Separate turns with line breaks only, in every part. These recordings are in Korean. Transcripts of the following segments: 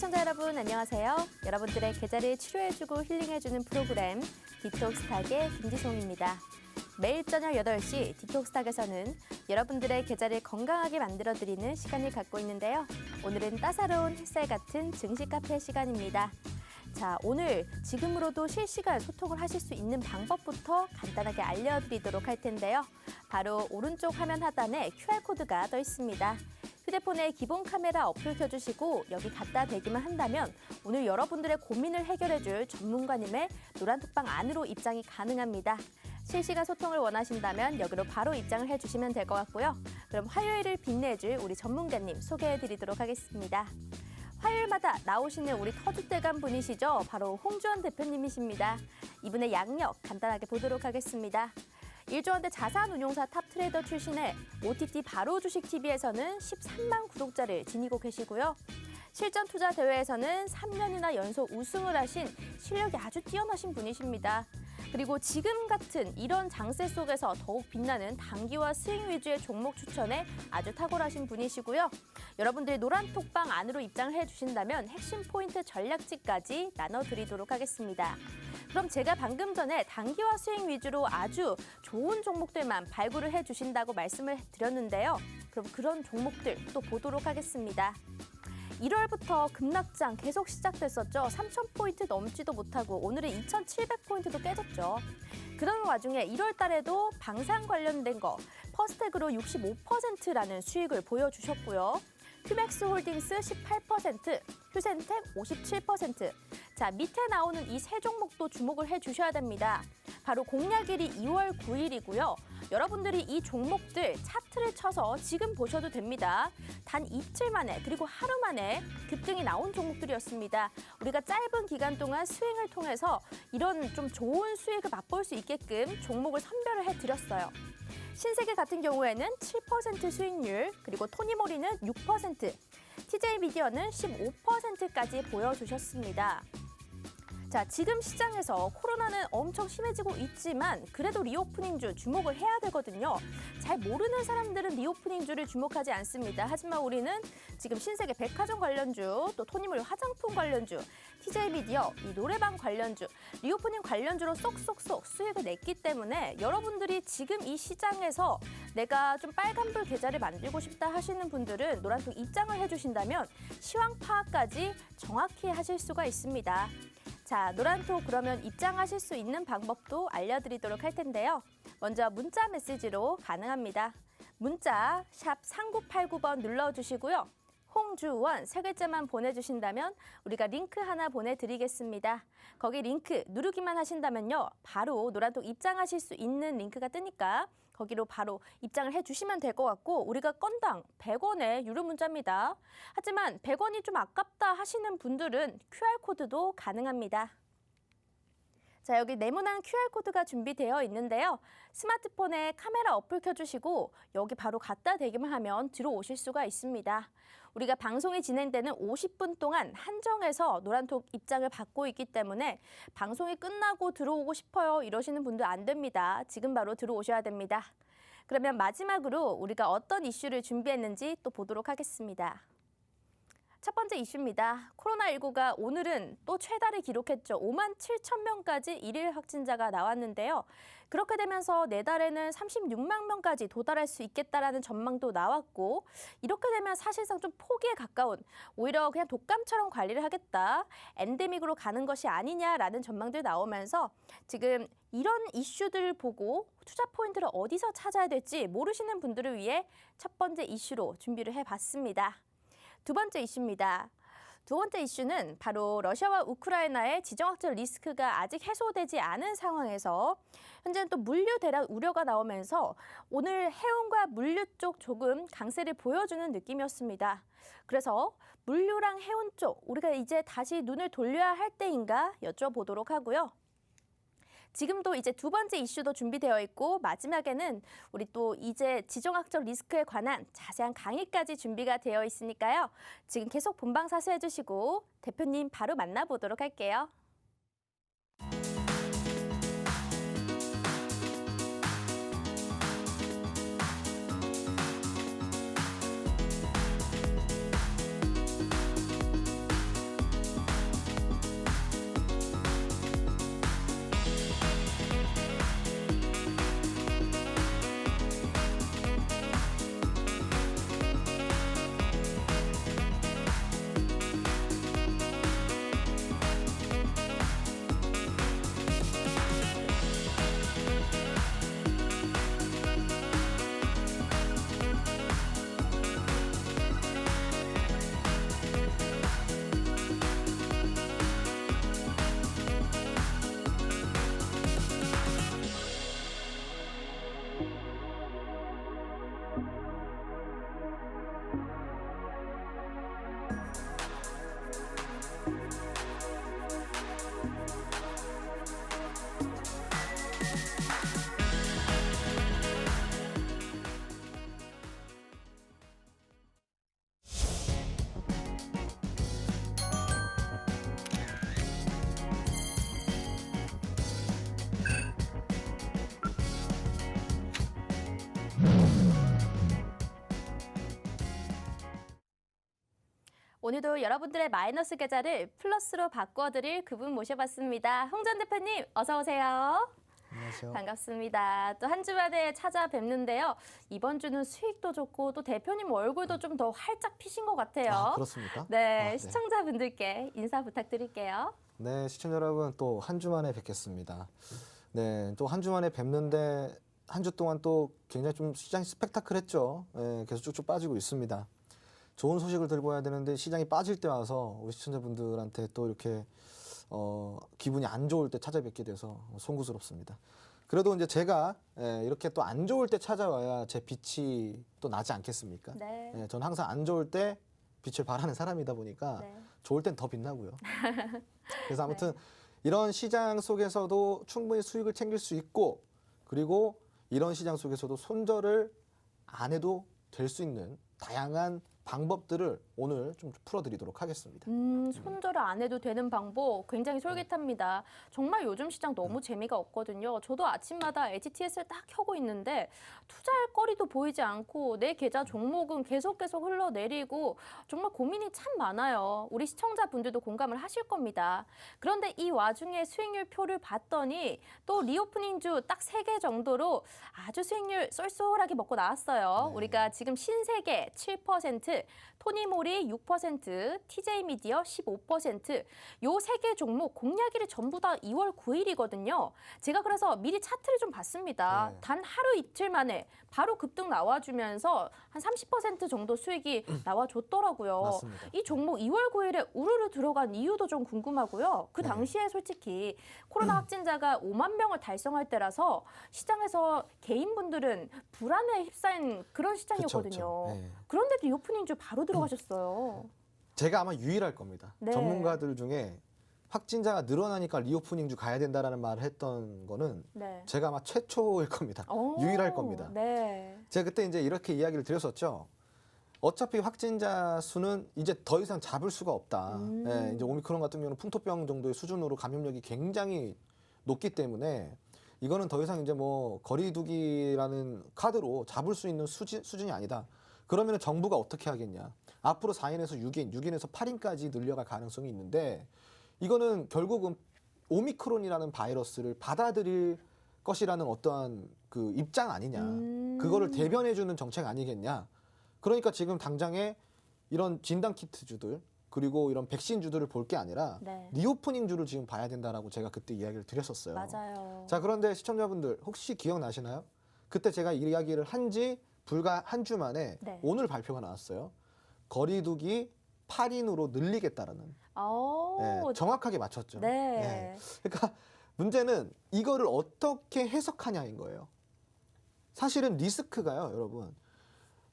시청자 여러분 안녕하세요. 여러분들의 계좌를 치료해주고 힐링해주는 프로그램 디톡스탁의 김지송입니다. 매일 저녁 8시 디톡스탁에서는 여러분들의 계좌를 건강하게 만들어드리는 시간을 갖고 있는데요. 오늘은 따사로운 햇살 같은 증시 카페 시간입니다. 자, 오늘 지금으로도 실시간 소통을 하실 수 있는 방법부터 간단하게 알려드리도록 할 텐데요. 바로 오른쪽 화면 하단에 QR코드가 떠 있습니다. 휴대폰에 기본 카메라 어플 켜주시고 여기 갖다 대기만 한다면 오늘 여러분들의 고민을 해결해줄 전문가님의 노란톡방 안으로 입장이 가능합니다. 실시간 소통을 원하신다면 여기로 바로 입장을 해주시면 될 것 같고요. 그럼 화요일을 빛내줄 우리 전문가님 소개해드리도록 하겠습니다. 화요일마다 나오시는 우리 터줏대감 분이시죠. 바로 홍주원 대표님이십니다. 이분의 양력 간단하게 보도록 하겠습니다. 1조 원대 자산운용사 탑트레이더 출신의 OTT 바로 주식TV에서는 13만 구독자를 지니고 계시고요. 실전 투자 대회에서는 3년이나 연속 우승을 하신 실력이 아주 뛰어나신 분이십니다. 그리고 지금 같은 이런 장세 속에서 더욱 빛나는 단기와 스윙 위주의 종목 추천에 아주 탁월하신 분이시고요. 여러분들이 노란톡방 안으로 입장을 해주신다면 핵심 포인트 전략지까지 나눠드리도록 하겠습니다. 그럼 제가 방금 전에 단기와 스윙 위주로 아주 좋은 종목들만 발굴을 해주신다고 말씀을 드렸는데요. 그럼 그런 종목들 또 보도록 하겠습니다. 1월부터 급락장 계속 시작됐었죠. 3,000포인트 넘지도 못하고 오늘은 2,700포인트도 깨졌죠. 그런 와중에 1월 달에도 방산 관련된 거 퍼스텍으로 65%라는 수익을 보여주셨고요. 큐맥스 홀딩스 18%, 휴센텍 57%. 자, 밑에 나오는 이 세 종목도 주목을 해주셔야 됩니다. 바로 공략일이 2월 9일이고요. 여러분들이 이 종목들 차트를 쳐서 지금 보셔도 됩니다. 단 이틀 만에 그리고 하루 만에 급등이 나온 종목들이었습니다. 우리가 짧은 기간 동안 스윙을 통해서 이런 좀 좋은 수익을 맛볼 수 있게끔 종목을 선별을 해드렸어요. 신세계 같은 경우에는 7% 수익률, 그리고 토니모리는 6%, TJ미디어는 15%까지 보여주셨습니다. 자, 지금 시장에서 코로나는 엄청 심해지고 있지만 그래도 리오프닝주 주목을 해야 되거든요. 잘 모르는 사람들은 리오프닝주를 주목하지 않습니다. 하지만 우리는 지금 신세계 백화점 관련주, 또 토니모리 화장품 관련주, TJ미디어, 이 노래방 관련주, 리오프닝 관련주로 쏙쏙쏙 수익을 냈기 때문에 여러분들이 지금 이 시장에서 내가 좀 빨간불 계좌를 만들고 싶다 하시는 분들은 노란톡 입장을 해주신다면 시황 파악까지 정확히 하실 수가 있습니다. 자, 노란톡 그러면 입장하실 수 있는 방법도 알려드리도록 할 텐데요. 먼저 문자 메시지로 가능합니다. 문자 샵 3989번 눌러주시고요. 홍주원 세 글자만 보내주신다면 우리가 링크 하나 보내드리겠습니다. 거기 링크 누르기만 하신다면요. 바로 노란톡 입장하실 수 있는 링크가 뜨니까 거기로 바로 입장을 해주시면 될 것 같고 우리가 건당 100원의 유료 문자입니다. 하지만 100원이 좀 아깝다 하시는 분들은 QR코드도 가능합니다. 자, 여기 네모난 QR코드가 준비되어 있는데요. 스마트폰에 카메라 어플 켜주시고 여기 바로 갖다 대기만 하면 들어오실 수가 있습니다. 우리가 방송이 진행되는 50분 동안 한정해서 노란톡 입장을 받고 있기 때문에 방송이 끝나고 들어오고 싶어요 이러시는 분들 안 됩니다. 지금 바로 들어오셔야 됩니다. 그러면 마지막으로 우리가 어떤 이슈를 준비했는지 또 보도록 하겠습니다. 첫 번째 이슈입니다. 코로나19가 오늘은 또 최다를 기록했죠. 5만 7천 명까지 일일 확진자가 나왔는데요. 그렇게 되면서 내달에는 36만 명까지 도달할 수 있겠다라는 전망도 나왔고 이렇게 되면 사실상 좀 포기에 가까운 오히려 그냥 독감처럼 관리를 하겠다. 엔데믹으로 가는 것이 아니냐라는 전망들 나오면서 지금 이런 이슈들을 보고 투자 포인트를 어디서 찾아야 될지 모르시는 분들을 위해 첫 번째 이슈로 준비를 해봤습니다. 두 번째 이슈입니다. 두 번째 이슈는 바로 러시아와 우크라이나의 지정학적 리스크가 아직 해소되지 않은 상황에서 현재는 또 물류 대란 우려가 나오면서 오늘 해운과 물류 쪽 조금 강세를 보여주는 느낌이었습니다. 그래서 물류랑 해운 쪽 우리가 이제 다시 눈을 돌려야 할 때인가 여쭤보도록 하고요. 지금도 이제 두 번째 이슈도 준비되어 있고 마지막에는 우리 또 이제 지정학적 리스크에 관한 자세한 강의까지 준비가 되어 있으니까요. 지금 계속 본방 사수해 주시고 대표님 바로 만나보도록 할게요. 오늘도 여러분들의 마이너스 계좌를 플러스로 바꿔드릴 그분 모셔봤습니다. 홍 전 대표님 어서 오세요.
안녕하세요.
반갑습니다. 또 한 주 만에 찾아뵙는데요. 이번 주는 수익도 좋고 또 대표님 얼굴도 좀 더 활짝 피신 것 같아요.
아, 그렇습니까?
네, 시청자분들께 인사 부탁드릴게요.
네, 시청자 여러분 또 한 주 만에 뵙겠습니다. 네, 또 한 주 만에 뵙는데 한 주 동안 또 굉장히 좀 시장이 스펙타클했죠. 네, 계속 쭉쭉 빠지고 있습니다. 좋은 소식을 들고 와야 되는데 시장이 빠질 때 와서 우리 시청자분들한테 또 이렇게 기분이 안 좋을 때 찾아뵙게 돼서 송구스럽습니다. 그래도 이제 제가 이렇게 또 안 좋을 때 찾아와야 제 빛이 또 나지 않겠습니까?
네.
저는 항상 안 좋을 때 빛을 발하는 사람이다 보니까
네.
좋을 땐 더 빛나고요. 그래서 아무튼 이런 시장 속에서도 충분히 수익을 챙길 수 있고 그리고 이런 시장 속에서도 손절을 안 해도 될 수 있는 다양한 방법들을 오늘 좀 풀어드리도록 하겠습니다.
손절을 안 해도 되는 방법 굉장히 솔깃합니다. 정말 요즘 시장 너무 재미가 없거든요. 저도 아침마다 HTS를 딱 켜고 있는데 투자할 거리도 보이지 않고 내 계좌 종목은 계속 흘러내리고 정말 고민이 참 많아요. 우리 시청자분들도 공감을 하실 겁니다. 그런데 이 와중에 수익률 표를 봤더니 또 리오프닝주 딱 3개 정도로 아주 수익률 쏠쏠하게 먹고 나왔어요.
네.
우리가 지금 신세계 7%, 토니모리 6%, TJ미디어 15%, 요 3개 종목 공략일이 전부 다 2월 9일이거든요. 제가 그래서 미리 차트를 좀 봤습니다.
네.
단 하루 이틀 만에 바로 급등 나와주면서 한 30% 정도 수익이 나와줬더라고요.
맞습니다.
이 종목 2월 9일에 우르르 들어간 이유도 좀 궁금하고요. 그
네.
당시에 솔직히 코로나 확진자가 5만 명을 달성할 때라서 시장에서 개인분들은 불안에 휩싸인 그런 시장이었거든요.
그쵸, 그쵸. 네.
그런데도 오프닝주 바로 들어가셨어요.
제가 아마 유일할 겁니다.
네.
전문가들 중에 확진자가 늘어나니까 리오프닝주 가야 된다라는 말을 했던 거는
네.
제가 아마 최초일 겁니다.
오,
유일할 겁니다.
네.
제가 그때 이제 이렇게 이야기를 드렸었죠. 어차피 확진자 수는 이제 더 이상 잡을 수가 없다. 이제 오미크론 같은 경우는 풍토병 정도의 수준으로 감염력이 굉장히 높기 때문에 이거는 더 이상 이제 뭐 거리두기라는 카드로 잡을 수 있는 수준이 아니다. 그러면 정부가 어떻게 하겠냐. 앞으로 4인에서 6인, 6인에서 8인까지 늘려갈 가능성이 있는데 이거는 결국은 오미크론이라는 바이러스를 받아들일 것이라는 어떠한 그 입장 아니냐. 그거를 대변해주는 정책 아니겠냐. 그러니까 지금 당장에 이런 진단키트주들 그리고 이런 백신주들을 볼 게 아니라
네.
리오프닝주를 지금 봐야 된다라고 제가 그때 이야기를 드렸었어요.
맞아요.
자, 그런데 시청자분들 혹시 기억나시나요? 그때 제가 이 이야기를 한 지 불과 한 주 만에
네.
오늘 발표가 나왔어요. 거리두기 8인으로 늘리겠다라는. 네, 정확하게 맞췄죠.
네.
그러니까 문제는 이거를 어떻게 해석하냐인 거예요. 사실은 리스크가요, 여러분.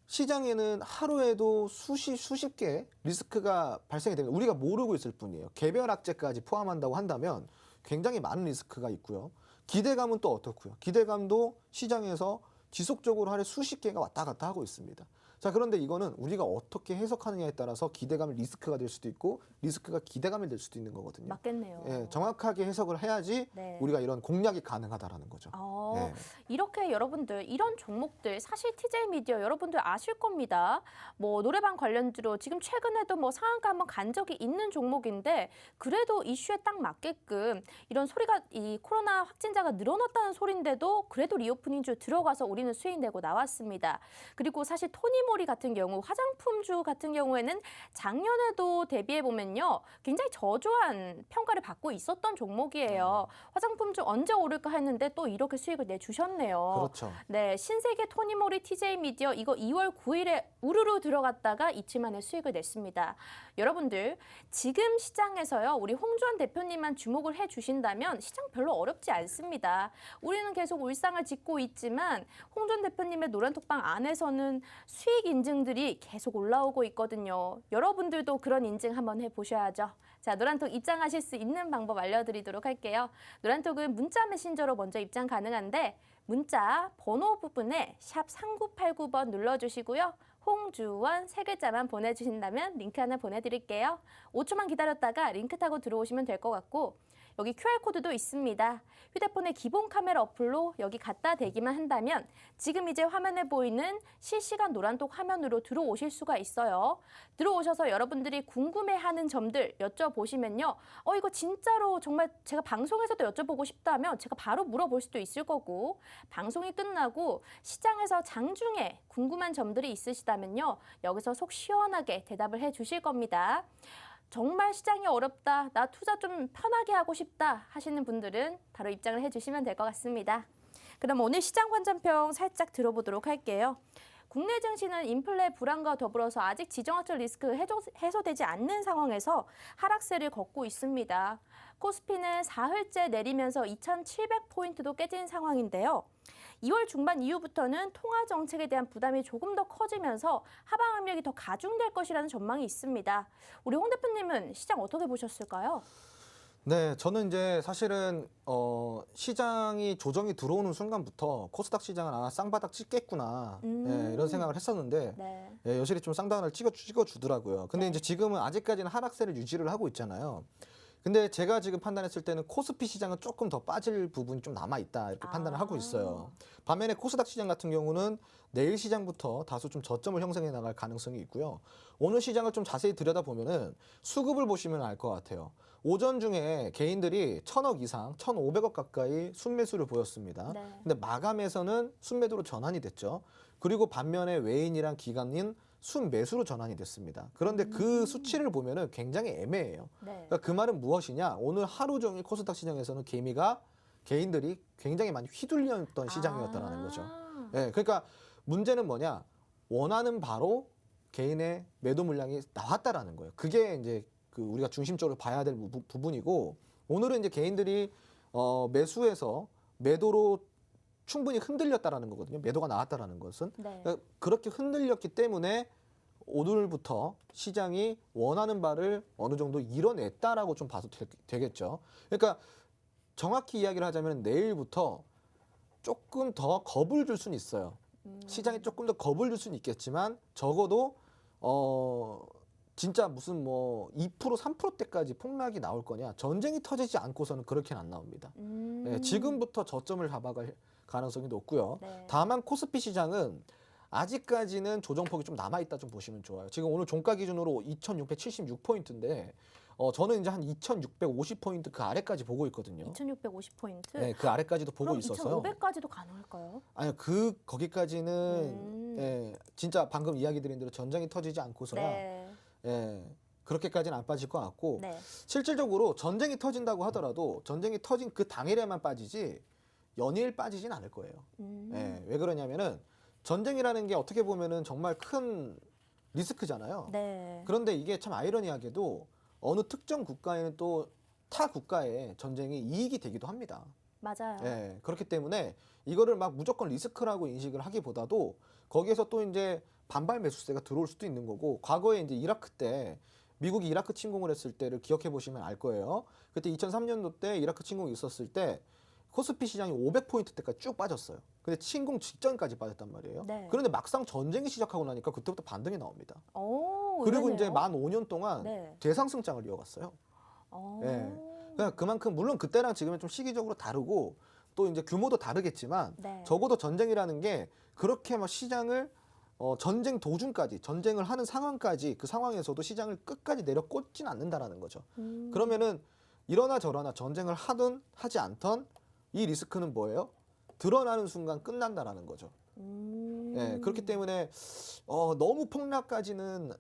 시장에는 하루에도 수십 개 리스크가 발생이 됩니다. 우리가 모르고 있을 뿐이에요. 개별 악재까지 포함한다고 한다면 굉장히 많은 리스크가 있고요. 기대감은 또 어떻고요? 기대감도 시장에서 지속적으로 하루에 수십 개가 왔다 갔다 하고 있습니다. 자, 그런데 이거는 우리가 어떻게 해석하느냐에 따라서 기대감이 리스크가 될 수도 있고 리스크가 기대감이 될 수도 있는 거거든요.
맞겠네요.
예, 정확하게 해석을 해야지
네.
우리가 이런 공략이 가능하다라는 거죠. 예.
이렇게 여러분들 이런 종목들 사실 TJ미디어 여러분들 아실 겁니다. 뭐 노래방 관련주로 지금 최근에도 뭐 상한가 한번 간 적이 있는 종목인데 그래도 이슈에 딱 맞게끔 이런 소리가 이 코로나 확진자가 늘어났다는 소리인데도 그래도 리오프닝주 들어가서 우리는 수익 내고 나왔습니다. 그리고 사실 토니모리 같은 경우 화장품주 같은 경우에는 작년에도 대비해 보면요 굉장히 저조한 평가를 받고 있었던 종목이에요. 화장품주 언제 오를까 했는데 또 이렇게 수익을 내주셨네요.
그렇죠.
네, 신세계 토니모리 TJ미디어 이거 2월 9일에 우르르 들어갔다가 이틀 만에 수익을 냈습니다. 여러분들 지금 시장에서요 우리 홍주환 대표님만 주목을 해주신다면 시장 별로 어렵지 않습니다. 우리는 계속 울상을 짓고 있지만 홍주환 대표님의 노란톡방 안에서는 수익 인증들이 계속 올라오고 있거든요. 여러분들도 그런 인증 한번 해보셔야죠. 자, 노란톡 입장하실 수 있는 방법 알려드리도록 할게요. 노란톡은 문자 메신저로 먼저 입장 가능한데 문자 번호 부분에 샵 3989번 눌러주시고요. 홍주원 3글자만 보내주신다면 링크 하나 보내드릴게요. 5초만 기다렸다가 링크 타고 들어오시면 될 것 같고 여기 QR코드도 있습니다. 휴대폰의 기본 카메라 어플로 여기 갖다 대기만 한다면 지금 이제 화면에 보이는 실시간 노란톡 화면으로 들어오실 수가 있어요. 들어오셔서 여러분들이 궁금해하는 점들 여쭤보시면요. 이거 진짜로 정말 제가 방송에서도 여쭤보고 싶다면 제가 바로 물어볼 수도 있을 거고, 방송이 끝나고 시장에서 장중에 궁금한 점들이 있으시다면요. 여기서 속 시원하게 대답을 해 주실 겁니다. 정말 시장이 어렵다, 나 투자 좀 편하게 하고 싶다 하시는 분들은 바로 입장을 해주시면 될 것 같습니다. 그럼 오늘 시장 관전평 살짝 들어보도록 할게요. 국내 증시는 인플레 불안과 더불어서 아직 지정학적 리스크 해소되지 않는 상황에서 하락세를 걷고 있습니다. 코스피는 사흘째 내리면서 2,700포인트도 깨진 상황인데요. 2월 중반 이후부터는 통화 정책에 대한 부담이 조금 더 커지면서 하방 압력이 더 가중될 것이라는 전망이 있습니다. 우리 홍 대표님은 시장 어떻게 보셨을까요?
네, 저는 이제 사실은 시장이 조정이 들어오는 순간부터 코스닥 시장은 쌍바닥 찍겠구나 이런 생각을 했었는데
네.
여실히 좀 쌍바닥을 찍어주더라고요. 근데 이제 지금은 아직까지는 하락세를 유지를 하고 있잖아요. 근데 제가 지금 판단했을 때는 코스피 시장은 조금 더 빠질 부분이 좀 남아있다 이렇게 판단을 하고 있어요. 반면에 코스닥 시장 같은 경우는 내일 시장부터 다소 좀 저점을 형성해 나갈 가능성이 있고요. 오늘 시장을 좀 자세히 들여다보면은 수급을 보시면 알 것 같아요. 오전 중에 개인들이 1,000억 이상, 1,500억 가까이 순매수를 보였습니다.
네.
근데 마감에서는 순매도로 전환이 됐죠. 그리고 반면에 외인이랑 기관인 순매수로 전환이 됐습니다. 그런데 그 수치를 보면은 굉장히 애매해요.
네.
그러니까 그 말은 무엇이냐? 오늘 하루 종일 코스닥 시장에서는 개인들이 굉장히 많이 휘둘렸던 시장이었다는 거죠. 네, 그러니까 문제는 뭐냐? 원하는 바로 개인의 매도 물량이 나왔다라는 거예요. 그게 이제 그 우리가 중심적으로 봐야 될 부분이고, 오늘은 이제 개인들이 매수해서 매도로 충분히 흔들렸다라는 거거든요. 매도가 나왔다라는 것은.
네.
그러니까 그렇게 흔들렸기 때문에 오늘부터 시장이 원하는 바를 어느 정도 이뤄냈다라고 좀 봐도 되겠죠. 그러니까 정확히 이야기를 하자면 내일부터 조금 더 겁을 줄 수는 있어요. 시장이 조금 더 겁을 줄 수는 있겠지만 적어도 진짜 무슨 뭐 2% 3%대까지 폭락이 나올 거냐, 전쟁이 터지지 않고서는 그렇게는 안 나옵니다. 네, 지금부터 저점을 잡아갈 가능성이 높고요.
네.
다만 코스피 시장은 아직까지는 조정폭이 좀 남아있다 좀 보시면 좋아요. 지금 오늘 종가 기준으로 2,676포인트인데 저는 이제 한 2,650포인트 그 아래까지 보고 있거든요.
2,650포인트?
네, 그 아래까지도 보고
그럼
있어서요.
2,500까지도 가능할까요?
아니요, 거기까지는 진짜 방금 이야기 드린 대로 전쟁이 터지지 않고서야
네.
그렇게까지는 안 빠질 것 같고,
네.
실질적으로 전쟁이 터진다고 하더라도 전쟁이 터진 그 당일에만 빠지지 연일 빠지진 않을 거예요. 왜 그러냐면은 전쟁이라는 게 어떻게 보면은 정말 큰 리스크잖아요.
네.
그런데 이게 참 아이러니하게도 어느 특정 국가에는 또 타 국가의 전쟁이 이익이 되기도 합니다.
맞아요.
그렇기 때문에 이거를 막 무조건 리스크라고 인식을 하기보다도 거기에서 또 이제 반발 매수세가 들어올 수도 있는 거고, 과거에 이제 이라크 때 미국이 이라크 침공을 했을 때를 기억해 보시면 알 거예요. 그때 2003년도 때 이라크 침공이 있었을 때 코스피 시장이 500포인트대까지 쭉 빠졌어요. 근데 침공 직전까지 빠졌단 말이에요.
네.
그런데 막상 전쟁이 시작하고 나니까 그때부터 반등이 나옵니다.
오,
그리고
의외네요.
이제 만 5년 동안
네.
대상승장을 이어갔어요.
오.
그러니까 그만큼 물론 그때랑 지금은 좀 시기적으로 다르고 또 이제 규모도 다르겠지만
네.
적어도 전쟁이라는 게 그렇게 막 시장을 전쟁 도중까지, 전쟁을 하는 상황까지, 그 상황에서도 시장을 끝까지 내려 꽂진 않는다라는 거죠. 그러면은 이러나 저러나 전쟁을 하든 하지 않던 이 리스크는 뭐예요? 드러나는 순간 끝난다라는 거죠. 그렇기 때문에 너무 폭락까지는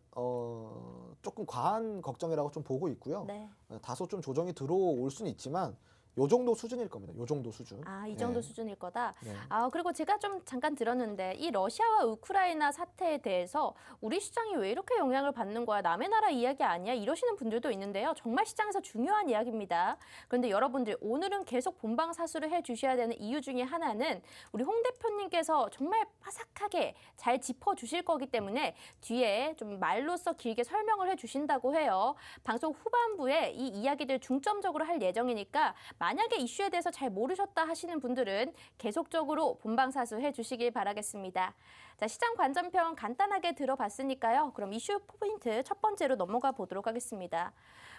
조금 과한 걱정이라고 좀 보고 있고요.
네.
다소 좀 조정이 들어올 수는 있지만 요 정도 수준일 겁니다. 요 정도 수준.
이 정도 수준일 거다.
네.
그리고 제가 좀 잠깐 들었는데 이 러시아와 우크라이나 사태에 대해서 우리 시장이 왜 이렇게 영향을 받는 거야? 남의 나라 이야기 아니야? 이러시는 분들도 있는데요. 정말 시장에서 중요한 이야기입니다. 그런데 여러분들 오늘은 계속 본방사수를 해주셔야 되는 이유 중에 하나는 우리 홍 대표님께서 정말 빠삭하게 잘 짚어주실 거기 때문에 뒤에 좀 말로써 길게 설명을 해주신다고 해요. 방송 후반부에 이 이야기들 중점적으로 할 예정이니까 만약에 이슈에 대해서 잘 모르셨다 하시는 분들은 계속적으로 본방사수 해주시길 바라겠습니다. 자, 시장 관전평 간단하게 들어봤으니까요. 그럼 이슈 포인트 첫 번째로 넘어가 보도록 하겠습니다.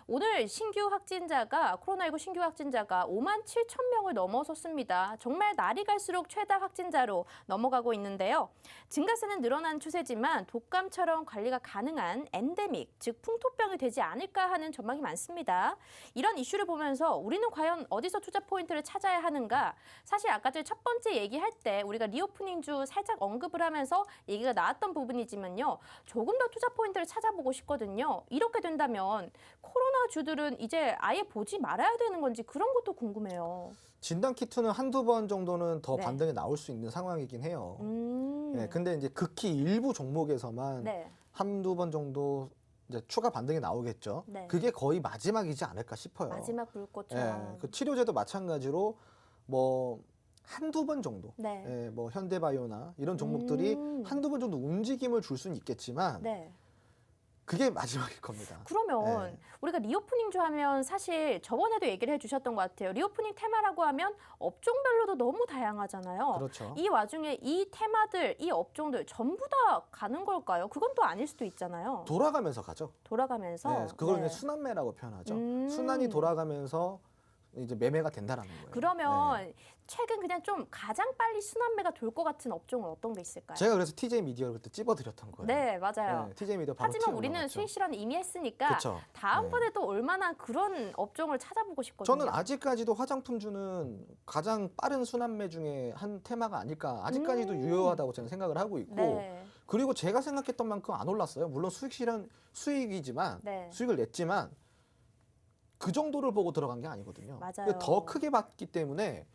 오늘 코로나19 신규 확진자가 5만 7천 명을 넘어섰습니다. 정말 날이 갈수록 최다 확진자로 넘어가고 있는데요. 증가세는 늘어난 추세지만 독감처럼 관리가 가능한 엔데믹, 즉 풍토병이 되지 않을까 하는 전망이 많습니다. 이런 이슈를 보면서 우리는 과연 어디서 투자 포인트를 찾아야 하는가? 사실 아까 첫 번째 얘기할 때 우리가 리오프닝주 살짝 언급을 하면서 얘기가 나왔던 부분이지만요. 조금 더 투자 포인트를 찾아보고 싶거든요. 이렇게 된다면 코로나 주들은 이제 아예 보지 말아야 되는 건지 그런 것도 궁금해요.
진단 키트는 한두 번 정도는 더
네.
반등이 나올 수 있는 상황이긴 해요. 네, 근데 이제 극히 일부 종목에서만
네.
한두 번 정도 이제 추가 반등이 나오겠죠.
네.
그게 거의 마지막이지 않을까 싶어요.
마지막 불꽃처럼.
그 치료제도 마찬가지로 뭐 한두 번 정도,
네.
뭐 현대바이오나 이런 종목들이 한두 번 정도 움직임을 줄 수는 있겠지만
네.
그게 마지막일 겁니다.
그러면
네.
우리가 리오프닝주 하면 사실 저번에도 얘기를 해주셨던 것 같아요. 리오프닝 테마라고 하면 업종별로도 너무 다양하잖아요.
그렇죠.
이 와중에 이 테마들, 이 업종들 전부 다 가는 걸까요? 그건 또 아닐 수도 있잖아요.
돌아가면서 가죠.
돌아가면서.
네, 그걸
네.
이제 순환매라고 표현하죠.
음.
순환이 돌아가면서 이제 매매가 된다라는 거예요.
그러면
네.
최근 그냥 좀 가장 빨리 순환매가 돌 것 같은 업종은 어떤 게 있을까요?
제가 그래서 TJ 미디어를 그때 찝어드렸던 거예요.
네, 맞아요.
네, TJ 미디어 바로
하지만
튀어
우리는
올라갔죠.
수익 실현 이미 했으니까
그쵸.
다음번에 또 얼마나 그런 업종을 찾아보고 싶거든요.
저는 아직까지도 화장품주는 가장 빠른 순환매 중에 한 테마가 아닐까. 아직까지도 유효하다고 저는 생각을 하고 있고.
네.
그리고 제가 생각했던 만큼 안 올랐어요. 물론 수익 실현 수익이지만
네.
수익을 냈지만 그 정도를 보고 들어간 게 아니거든요.
맞아요.
더 크게 봤기 때문에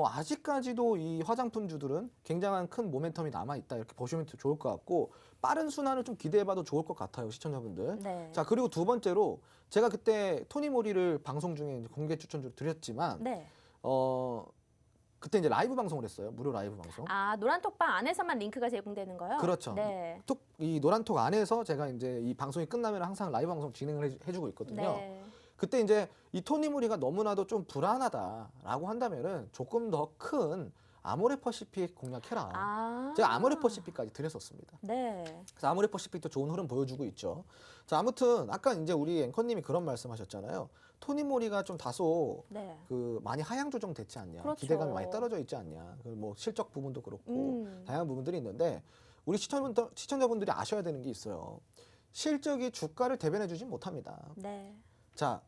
아직까지도 이 화장품주들은 굉장한 큰 모멘텀이 남아 있다 이렇게 보시면 좋을 것 같고 빠른 순환을 좀 기대해봐도 좋을 것 같아요, 시청자분들.
네.
자, 그리고 두 번째로 제가 그때 토니모리를 방송 중에 이제 공개 추천주로 드렸지만
네.
그때 이제 라이브 방송을 했어요, 무료 라이브 방송.
아, 노란톡방 안에서만 링크가 제공되는 거요?
그렇죠.
네.
이 노란톡 안에서 제가 이제 이 방송이 끝나면 항상 라이브 방송 진행을 해주고 있거든요.
네.
그때 이제 이 토니모리가 너무나도 좀 불안하다라고 한다면은 조금 더 큰 아모레퍼시픽 공략해라.
아.
제가 아모레퍼시픽까지 드렸었습니다.
네.
그래서 아모레퍼시픽도 좋은 흐름 보여주고 있죠. 자, 아무튼 아까 이제 우리 앵커님이 그런 말씀하셨잖아요. 토니모리가 좀 다소
네.
많이 하향 조정됐지 않냐,
그렇죠.
기대감이 많이 떨어져 있지 않냐, 뭐 실적 부분도 그렇고
음.
다양한 부분들이 있는데 우리 시청자분들이 아셔야 되는 게 있어요. 실적이 주가를 대변해주지 못합니다.
네.
자,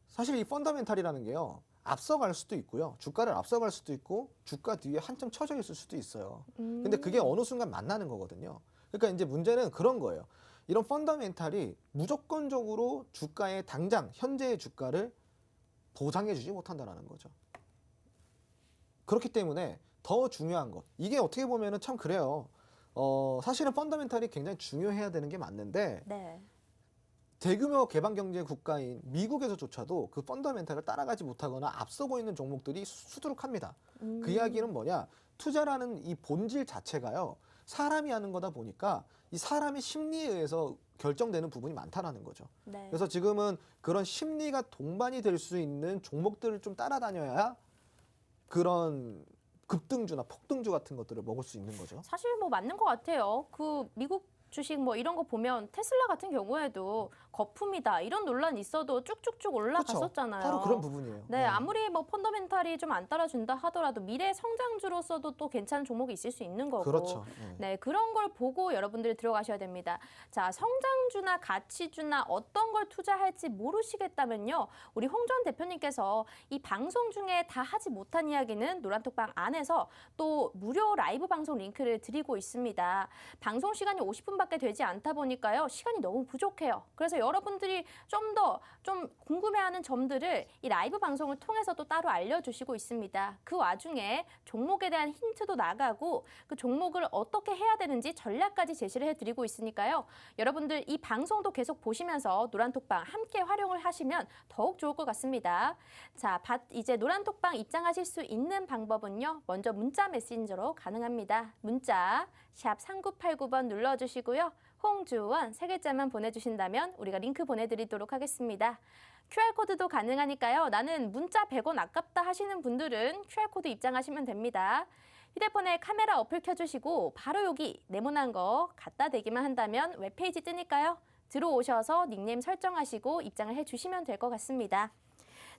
사실 이 펀더멘탈이라는 게요. 앞서갈 수도 있고요. 주가를 앞서갈 수도 있고 주가 뒤에 한참 처져 있을 수도 있어요. 근데 그게 어느 순간 만나는 거거든요. 그러니까 이제 문제는 그런 거예요. 이런 펀더멘탈이 무조건적으로 주가의 당장 현재의 주가를 보장해주지 못한다는 거죠. 그렇기 때문에 더 중요한 것. 이게 어떻게 보면은 참 그래요. 사실은 펀더멘탈이 굉장히 중요해야 되는 게 맞는데
네.
대규모 개방 경제 국가인 미국에서조차도 그 펀더멘탈을 따라가지 못하거나 앞서고 있는 종목들이 수두룩합니다. 그 이야기는 뭐냐? 투자라는 이 본질 자체가요. 사람이 하는 거다 보니까 이 사람의 심리에 의해서 결정되는 부분이 많다라는 거죠.
네.
그래서 지금은 그런 심리가 동반이 될 수 있는 종목들을 좀 따라다녀야 그런 급등주나 폭등주 같은 것들을 먹을 수 있는 거죠.
사실 뭐 맞는 것 같아요. 그 미국 주식 뭐 이런 거 보면 테슬라 같은 경우에도 거품이다 이런 논란이 있어도 쭉쭉쭉 올라갔었잖아요.
바로 그런 부분이에요.
네, 아무리 뭐 펀더멘탈이 좀 안 따라준다 하더라도 미래 성장주로서도 또 괜찮은 종목이 있을 수 있는 거고.
그렇죠.
네, 그런 걸 보고 여러분들이 들어가셔야 됩니다. 자, 성장주나 가치주나 어떤 걸 투자할지 모르시겠다면요. 우리 홍 전 대표님께서 이 방송 중에 다 하지 못한 이야기는 노란톡방 안에서 또 무료 라이브 방송 링크를 드리고 있습니다. 방송 시간이 50분밖에 되지 않다 보니까요. 시간이 너무 부족해요. 그래서 여러분들이 좀 더 궁금해하는 점들을 이 라이브 방송을 통해서도 따로 알려주시고 있습니다. 그 와중에 종목에 대한 힌트도 나가고 그 종목을 어떻게 해야 되는지 전략까지 제시를 해드리고 있으니까요. 여러분들 이 방송도 계속 보시면서 노란톡방 함께 활용을 하시면 더욱 좋을 것 같습니다. 자, 이제 노란톡방 입장하실 수 있는 방법은요. 먼저 문자 메신저로 가능합니다. 문자 샵 3989번 눌러주시고요. 홍주원 세 글자만 보내주신다면 우리가 링크 보내드리도록 하겠습니다. QR코드도 가능하니까요. 나는 문자 100원 아깝다 하시는 분들은 QR코드 입장하시면 됩니다. 휴대폰에 카메라 어플 켜주시고 바로 여기 네모난 거 갖다 대기만 한다면 웹페이지 뜨니까요. 들어오셔서 닉네임 설정하시고 입장을 해주시면 될 것 같습니다.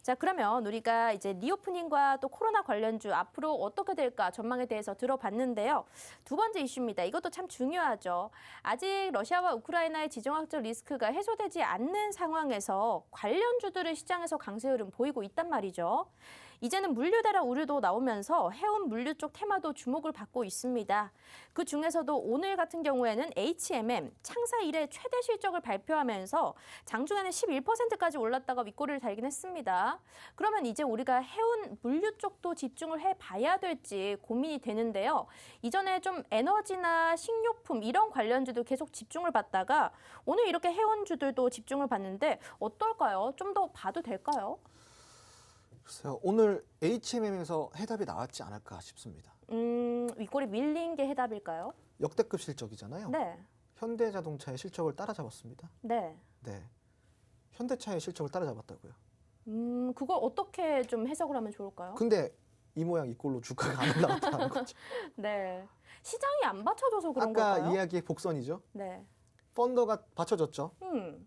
자, 그러면 우리가 이제 리오프닝과 또 코로나 관련주 앞으로 어떻게 될까 전망에 대해서 들어봤는데요. 두 번째 이슈입니다. 이것도 참 중요하죠. 아직 러시아와 우크라이나의 지정학적 리스크가 해소되지 않는 상황에서 관련주들은 시장에서 강세 흐름 보이고 있단 말이죠. 이제는 물류 대란 우려도 나오면서 해운 물류 쪽 테마도 주목을 받고 있습니다. 그 중에서도 오늘 같은 경우에는 HMM 창사 이래 최대 실적을 발표하면서 장중에는 11%까지 올랐다가 윗꼬리를 달긴 했습니다. 그러면 이제 우리가 해운 물류 쪽도 집중을 해봐야 될지 고민이 되는데요. 이전에 좀 에너지나 식료품 이런 관련주도 계속 집중을 받다가 오늘 이렇게 해운주들도 집중을 받는데 어떨까요? 좀 더 봐도 될까요?
글쎄요, 오늘 HMM에서 해답이 나왔지 않을까 싶습니다.
윗골이 밀린 게 해답일까요?
역대급 실적이잖아요.
네.
현대자동차의 실적을 따라잡았습니다.
네.
네, 현대차의 실적을 따라잡았다고요.
그걸 어떻게 좀 해석을 하면 좋을까요?
근데 이 모양 이 꼴로 주가가 안 올라갔다는 거죠.
네. 시장이 안 받쳐줘서 그런
아까
걸까요?
이야기의 복선이죠.
네.
펀더가 받쳐줬죠.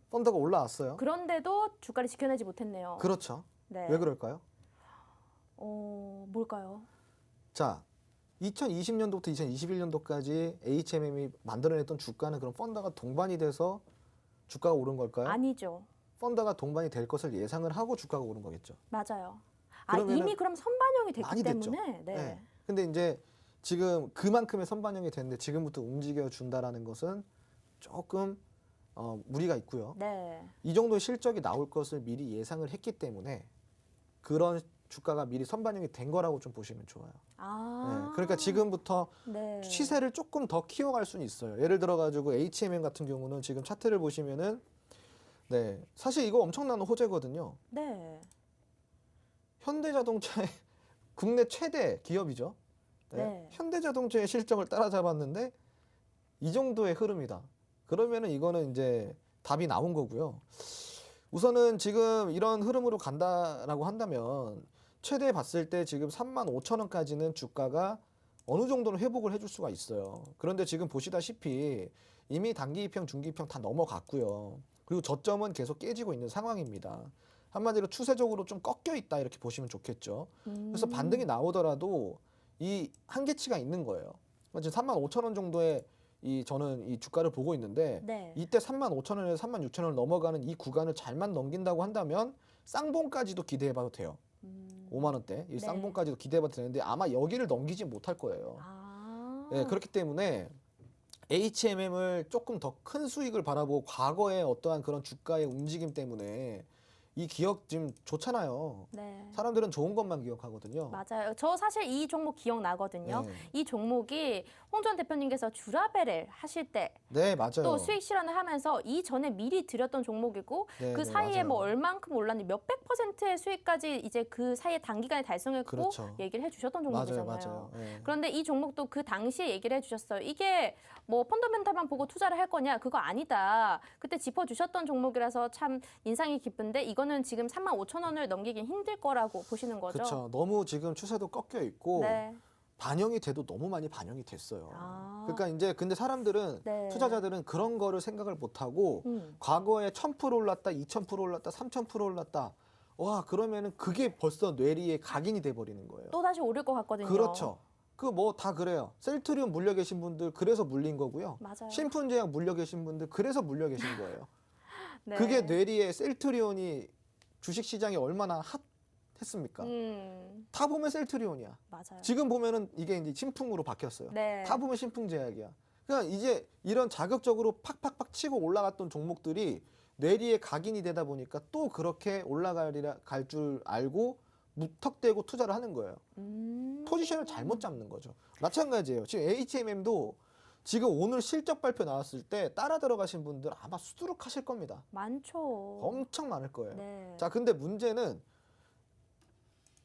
펀더가 올라왔어요.
그런데도 주가를 지켜내지 못했네요.
그렇죠.
네.
왜 그럴까요?
뭘까요?
자, 2020년도부터 2021년도까지 HMM이 만들어냈던 주가는 그럼 펀더가 동반이 돼서 주가가 오른 걸까요?
아니죠.
펀더가 동반이 될 것을 예상을 하고 주가가 오른 거겠죠.
맞아요.
그러면은
이미 그럼 선반영이 됐기
많이 됐죠.
때문에. 네.
네. 근데 이제 지금 그만큼의 선반영이 됐는데 지금부터 움직여 준다라는 것은 조금 무리가 있고요.
네.
이 정도의 실적이 나올 것을 미리 예상을 했기 때문에 그런 주가가 미리 선반영이 된 거라고 좀 보시면 좋아요. 네. 그러니까 지금부터
네.
시세를 조금 더 키워갈 수는 있어요. 예를 들어 가지고 HMM 같은 경우는 지금 차트를 보시면은 네, 사실 이거 엄청난 호재거든요.
네.
현대자동차의 국내 최대 기업이죠. 네.
네.
현대자동차의 실적을 따라잡았는데 이 정도의 흐름이다. 그러면은 이거는 이제 답이 나온 거고요. 우선은 지금 이런 흐름으로 간다라고 한다면 최대 봤을 때 지금 35,000원까지는 주가가 어느 정도는 회복을 해줄 수가 있어요. 그런데 지금 보시다시피 이미 단기 이평, 중기 이평 다 넘어갔고요. 그리고 저점은 계속 깨지고 있는 상황입니다. 한마디로 추세적으로 좀 꺾여 있다 이렇게 보시면 좋겠죠. 그래서 반등이 나오더라도 이 한계치가 있는 거예요. 지금 35,000원 정도의 저는 이 주가를 보고 있는데
네.
이때 35,000원에서 36,000원을 넘어가는 이 구간을 잘만 넘긴다고 한다면 쌍봉까지도 기대해봐도 돼요. 5만 원대 이
네.
쌍봉까지도 기대해봐도 되는데 아마 여기를 넘기지 못할 거예요. 네, 그렇기 때문에 HMM을 조금 더 큰 수익을 바라보고 과거의 어떠한 그런 주가의 움직임 때문에 이 기억 지금 좋잖아요.
네.
사람들은 좋은 것만 기억하거든요.
맞아요. 저 사실 이 종목 기억나거든요.
네.
이 종목이 홍 전 대표님께서 주라벨을 하실 때
네, 맞아요.
또 수익 실현을 하면서 이전에 미리 드렸던 종목이고
네,
그
네,
사이에
맞아요.
뭐 얼만큼 올랐는지 몇백 %의 수익까지 이제 그 사이에 단기간에 달성했고
그렇죠.
얘기를 해주셨던
맞아요,
종목이잖아요.
맞아요. 네.
그런데 이 종목도 그 당시에 얘기를 해주셨어요. 이게 뭐 펀더멘탈만 보고 투자를 할 거냐? 그거 아니다. 그때 짚어주셨던 종목이라서 참 인상이 깊은데 이거는 지금 35,000원을 넘기긴 힘들 거라고 보시는 거죠?
그렇죠. 너무 지금 추세도 꺾여 있고
네.
반영이 돼도 너무 많이 반영이 됐어요.
아.
그러니까 이제 근데 사람들은
네.
투자자들은 그런 거를 생각을 못 하고 과거에 1000% 올랐다, 2000% 올랐다, 3000% 올랐다. 와, 그러면은 그게 벌써 뇌리에 각인이 돼 버리는 거예요.
또 다시 오를 것 같거든요.
그렇죠. 그 뭐 다 그래요. 셀트리온 물려 계신 분들 그래서 물린 거고요.
맞아요.
신푼제약 물려 계신 분들 그래서 물려 계신 거예요.
네.
그게 뇌리에 셀트리온이 주식 시장이 얼마나 핫했습니까? 다 보면 셀트리온이야.
맞아요.
지금 보면은 이게 이제 신풍으로 바뀌었어요.
네.
다 보면 신풍제약이야. 그러니까 이제 이런 자극적으로 팍팍팍 치고 올라갔던 종목들이 뇌리에 각인이 되다 보니까 또 그렇게 올라갈 줄 알고 무턱대고 투자를 하는 거예요. 포지션을 잘못 잡는 거죠. 마찬가지예요. 지금 HMM도 지금 오늘 실적 발표 나왔을 때 따라 들어가신 분들 아마 수두룩하실 겁니다.
많죠.
엄청 많을 거예요.
네.
자, 근데 문제는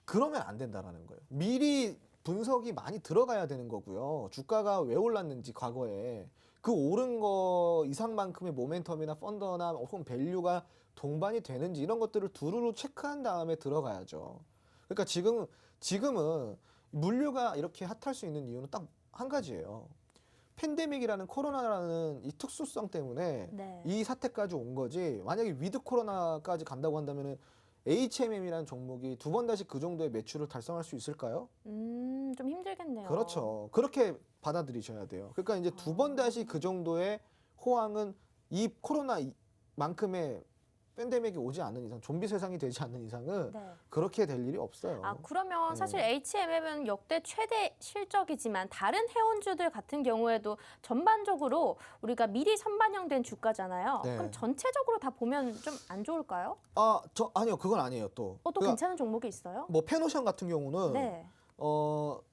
그러면 안 된다라는 거예요. 미리 분석이 많이 들어가야 되는 거고요. 주가가 왜 올랐는지 과거에 그 오른 거 이상만큼의 모멘텀이나 펀더나 혹은 밸류가 동반이 되는지 이런 것들을 두루루 체크한 다음에 들어가야죠. 그러니까 지금은 물류가 이렇게 핫할 수 있는 이유는 딱 한 가지예요. 팬데믹이라는 코로나라는 이 특수성 때문에
네.
이 사태까지 온 거지. 만약에 위드 코로나까지 간다고 한다면은 HMM이라는 종목이 두 번 다시 그 정도의 매출을 달성할 수 있을까요?
좀 힘들겠네요.
그렇죠. 그렇게 받아들이셔야 돼요. 그러니까 이제 두 번 다시 그 정도의 호황은 이 코로나만큼의 팬데믹이 오지 않는 이상, 좀비 세상이 되지 않는 이상은
네.
그렇게 될 일이 없어요.
아, 그러면
네.
사실 HMM은 역대 최대 실적이지만 다른 해운주들 같은 경우에도 전반적으로 우리가 미리 선반영된 주가잖아요.
네.
그럼 전체적으로 다 보면 좀 안 좋을까요?
아니요, 그건 아니에요. 또
또
그러니까
괜찮은 종목이 있어요?
뭐 페노션 같은 경우는
네.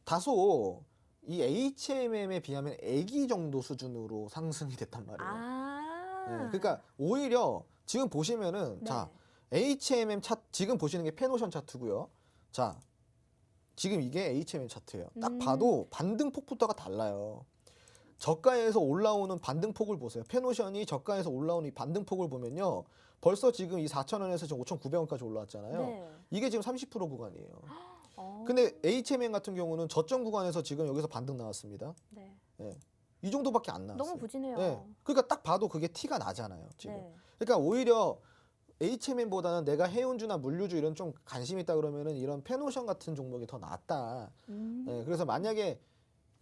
다소 이 HMM에 비하면 애기 정도 수준으로 상승이 됐단 말이에요. 네, 그러니까 오히려 지금 보시면은
네.
자 HMM 차트 지금 보시는 게 페노션 차트고요. 자 지금 이게 HMM 차트예요. 딱 봐도 반등폭부터가 달라요. 저가에서 올라오는 반등폭을 보세요. 페노션이 저가에서 올라오는 이 반등폭을 보면요. 벌써 지금 이 4,000원에서 지금 5,900원까지 올라왔잖아요.
네.
이게 지금 30% 구간이에요.
어,
근데 HMM 같은 경우는 저점 구간에서 지금 여기서 반등 나왔습니다.
네.
예. 이 정도밖에 안 나왔어요.
너무 부진해요.
예. 그러니까 딱 봐도 그게 티가 나잖아요. 지금.
네.
그러니까 오히려 HMM보다는 내가 해운주나 물류주 이런 좀 관심 있다 그러면은 이런 페노션 같은 종목이 더 낫다. 예. 그래서 만약에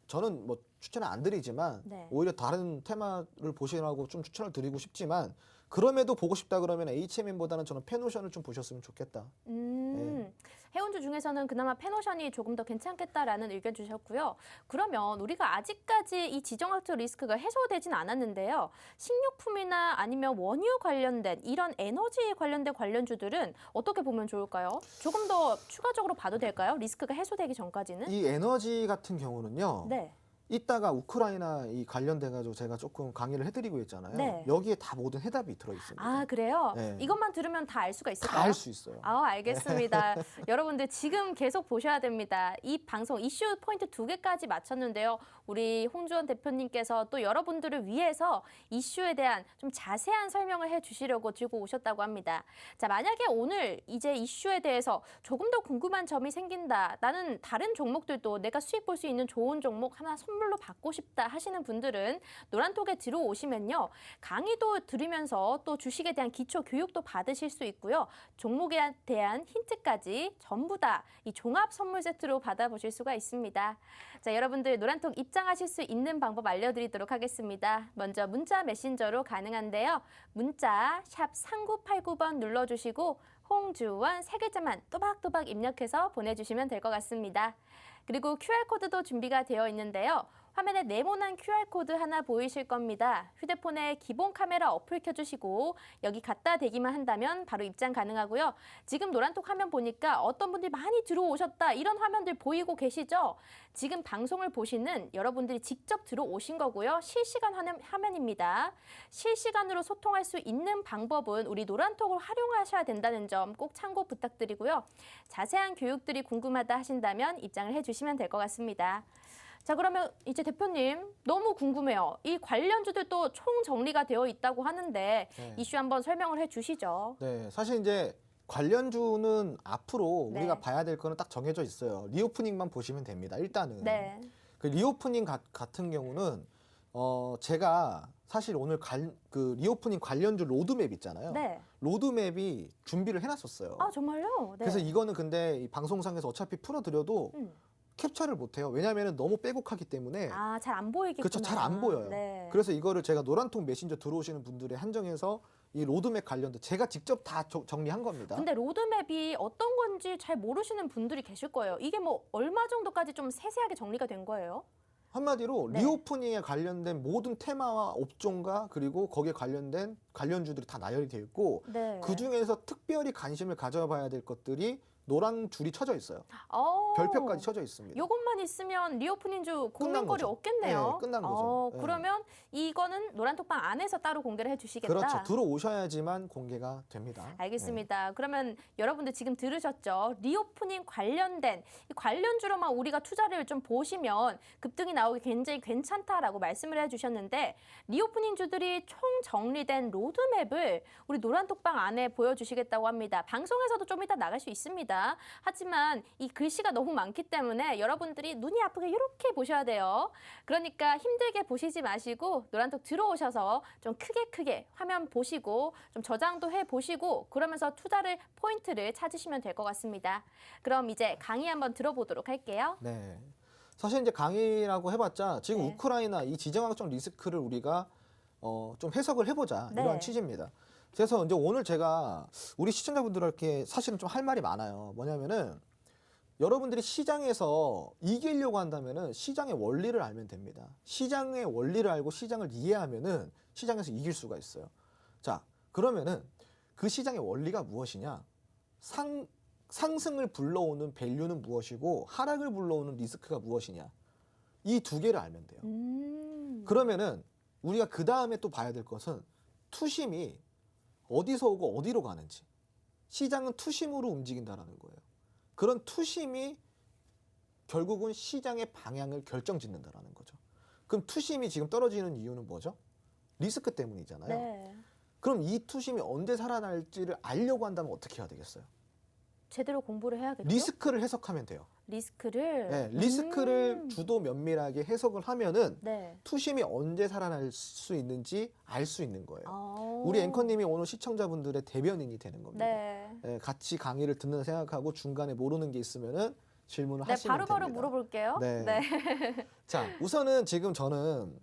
저는 뭐 추천을 안 드리지만
네.
오히려 다른 테마를 보시라고 좀 추천을 드리고 싶지만 그럼에도 보고 싶다 그러면 HMM보다는 저는 페노션을 좀 보셨으면 좋겠다.
해운주 중에서는 그나마 페노션이 조금 더 괜찮겠다라는 의견 주셨고요. 그러면 우리가 아직까지 이 지정학적 리스크가 해소되진 않았는데요. 식료품이나 아니면 원유 관련된 이런 에너지 관련된 관련주들은 어떻게 보면 좋을까요? 조금 더 추가적으로 봐도 될까요? 리스크가 해소되기 전까지는?
이 에너지 같은 경우는요.
네.
이따가 우크라이나 이 관련돼 가지고 제가 조금 강의를 해드리고 있잖아요.
네.
여기에 다 모든 해답이 들어 있습니다.
아, 그래요?
네.
이것만 들으면 다 알 수가 있을까요?
다 알 수 있어요.
아, 알겠습니다. 여러분들 지금 계속 보셔야 됩니다. 이 방송 이슈 포인트 2개까지 마쳤는데요. 우리 홍주원 대표님께서 또 여러분들을 위해서 이슈에 대한 좀 자세한 설명을 해주시려고 들고 오셨다고 합니다. 자, 만약에 오늘 이제 이슈에 대해서 조금 더 궁금한 점이 생긴다. 나는 다른 종목들도 내가 수익 볼 수 있는 좋은 종목 하나 선물로 받고 싶다 하시는 분들은 노란톡에 들어오시면요. 강의도 들으면서 또 주식에 대한 기초 교육도 받으실 수 있고요. 종목에 대한 힌트까지 전부 다 이 종합 선물 세트로 받아보실 수가 있습니다. 자, 여러분들 노란톡 입장하실 수 있는 방법 알려드리도록 하겠습니다. 먼저 문자 메신저로 가능한데요. 문자 샵 3989번 눌러주시고 홍주원 세 글자만 또박또박 입력해서 보내주시면 될 것 같습니다. 그리고 QR코드도 준비가 되어 있는데요. 화면에 네모난 QR코드 하나 보이실 겁니다. 휴대폰에 기본 카메라 어플 켜주시고 여기 갖다 대기만 한다면 바로 입장 가능하고요. 지금 노란톡 화면 보니까 어떤 분들이 많이 들어오셨다 이런 화면들 보이고 계시죠? 지금 방송을 보시는 여러분들이 직접 들어오신 거고요. 실시간 화면입니다. 실시간으로 소통할 수 있는 방법은 우리 노란톡을 활용하셔야 된다는 점 꼭 참고 부탁드리고요. 자세한 교육들이 궁금하다 하신다면 입장을 해주시면 될 것 같습니다. 자, 그러면 이제 대표님 너무 궁금해요. 이 관련주들도 총 정리가 되어 있다고 하는데
네.
이슈 한번 설명을 해주시죠.
네, 사실 이제 관련주는 앞으로
네.
우리가 봐야 될 거는 딱 정해져 있어요. 리오프닝만 보시면 됩니다. 일단은
네.
그 리오프닝 같은 경우는 제가 사실 오늘 그 리오프닝 관련주 로드맵 있잖아요.
네.
로드맵이 준비를 해놨었어요.
아, 정말요? 네.
그래서 이거는 근데 이 방송상에서 어차피 풀어드려도 캡처를 못해요. 왜냐하면 너무 빼곡하기 때문에
아, 잘 안 보이겠구나.
그렇죠. 잘 안 보여요.
네.
그래서 이거를 제가 노란통 메신저 들어오시는 분들에 한정해서 이 로드맵 관련도 제가 직접 다 정리한 겁니다.
근데 로드맵이 어떤 건지 잘 모르시는 분들이 계실 거예요. 이게 뭐 얼마 정도까지 좀 세세하게 정리가 된 거예요?
한마디로
네.
리오프닝에 관련된 모든 테마와 업종과 그리고 거기에 관련된 관련주들이 다 나열이 되어 있고
네.
그중에서 특별히 관심을 가져봐야 될 것들이 노란 줄이 쳐져 있어요.
어.
별표까지 쳐져 있습니다.
요것만 있으면 리오프닝주 고민거리
거죠.
없겠네요.
네, 끝난 거죠. 네.
그러면 이거는 노란톡방 안에서 따로 공개를 해주시겠다.
그렇죠. 들어오셔야지만 공개가 됩니다.
알겠습니다. 그러면 여러분들 지금 들으셨죠? 리오프닝 관련된 이 관련주로만 우리가 투자를 좀 보시면 급등이 나오기 굉장히 괜찮다라고 말씀을 해주셨는데 리오프닝 주들이 총 정리된 로드맵을 우리 노란톡방 안에 보여주시겠다고 합니다. 방송에서도 좀 이따 나갈 수 있습니다. 있습니다. 하지만 이 글씨가 너무 많기 때문에 여러분들이 눈이 아프게 이렇게 보셔야 돼요. 그러니까 힘들게 보시지 마시고 노란톡 들어오셔서 좀 크게 화면 보시고 좀 저장도 해보시고 그러면서 투자를 포인트를 찾으시면 될 것 같습니다. 그럼 이제 강의 한번 들어보도록 할게요.
네. 사실 이제 강의라고 해봤자 지금
네.
우크라이나 이 지정학적 리스크를 우리가 좀 해석을 해보자
네.
이러한 취지입니다. 그래서 이제 오늘 제가 우리 시청자분들께 사실은 좀 할 말이 많아요. 뭐냐면은 여러분들이 시장에서 이기려고 한다면은 시장의 원리를 알면 됩니다. 시장의 원리를 알고 시장을 이해하면은 시장에서 이길 수가 있어요. 자, 그러면은 그 시장의 원리가 무엇이냐? 상승을 불러오는 밸류는 무엇이고 하락을 불러오는 리스크가 무엇이냐? 이 두 개를 알면 돼요. 그러면은 우리가 그 다음에 또 봐야 될 것은 투심이 어디서 오고 어디로 가는지. 시장은 투심으로 움직인다라는 거예요. 그런 투심이 결국은 시장의 방향을 결정짓는다라는 거죠. 그럼 투심이 지금 떨어지는 이유는 뭐죠? 리스크 때문이잖아요.
네.
그럼 이 투심이 언제 살아날지를 알려고 한다면 어떻게 해야 되겠어요?
제대로 공부를 해야겠죠?
리스크를 해석하면 돼요.
리스크를?
네, 리스크를 주도 면밀하게 해석을 하면은
네.
투심이 언제 살아날 수 있는지 알 수 있는 거예요.
아.
우리 앵커님이 오늘 시청자분들의 대변인이 되는 겁니다.
네.
네, 같이 강의를 듣는 생각하고 중간에 모르는 게 있으면은 질문을
네,
하시면
바로바로
됩니다.
물어볼게요.
네.
네.
자, 우선은 지금 저는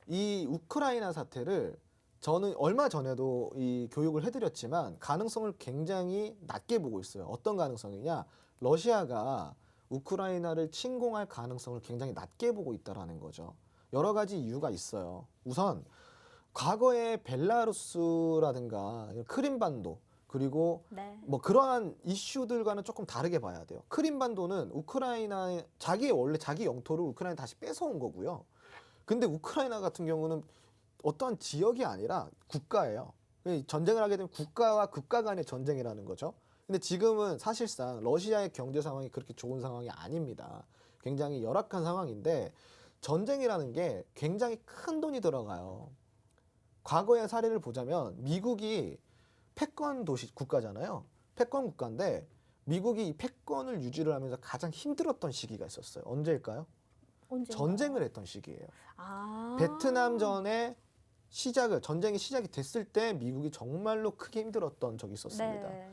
이 우크라이나 사태를 저는 얼마 전에도 이 교육을 해드렸지만 가능성을 굉장히 낮게 보고 있어요. 어떤 가능성이냐? 러시아가 우크라이나를 침공할 가능성을 굉장히 낮게 보고 있다라는 거죠. 여러 가지 이유가 있어요. 우선 과거에 벨라루스라든가 크림반도 그리고
네.
뭐 그러한 이슈들과는 조금 다르게 봐야 돼요. 크림반도는 우크라이나 원래 자기 영토를 우크라이나 다시 뺏어온 거고요. 근데 우크라이나 같은 경우는 어떠한 지역이 아니라 국가예요. 전쟁을 하게 되면 국가와 국가 간의 전쟁이라는 거죠. 근데 지금은 사실상 러시아의 경제 상황이 그렇게 좋은 상황이 아닙니다. 굉장히 열악한 상황인데 전쟁이라는 게 굉장히 큰 돈이 들어가요. 과거의 사례를 보자면 미국이 패권 도시 국가잖아요. 패권 국가인데 미국이 이 패권을 유지를 하면서 가장 힘들었던 시기가 있었어요. 언제일까요?
언제?
전쟁을 했던 시기예요.
아.
베트남전의 전쟁이 시작이 됐을 때 미국이 정말로 크게 힘들었던 적이 있었습니다.
네.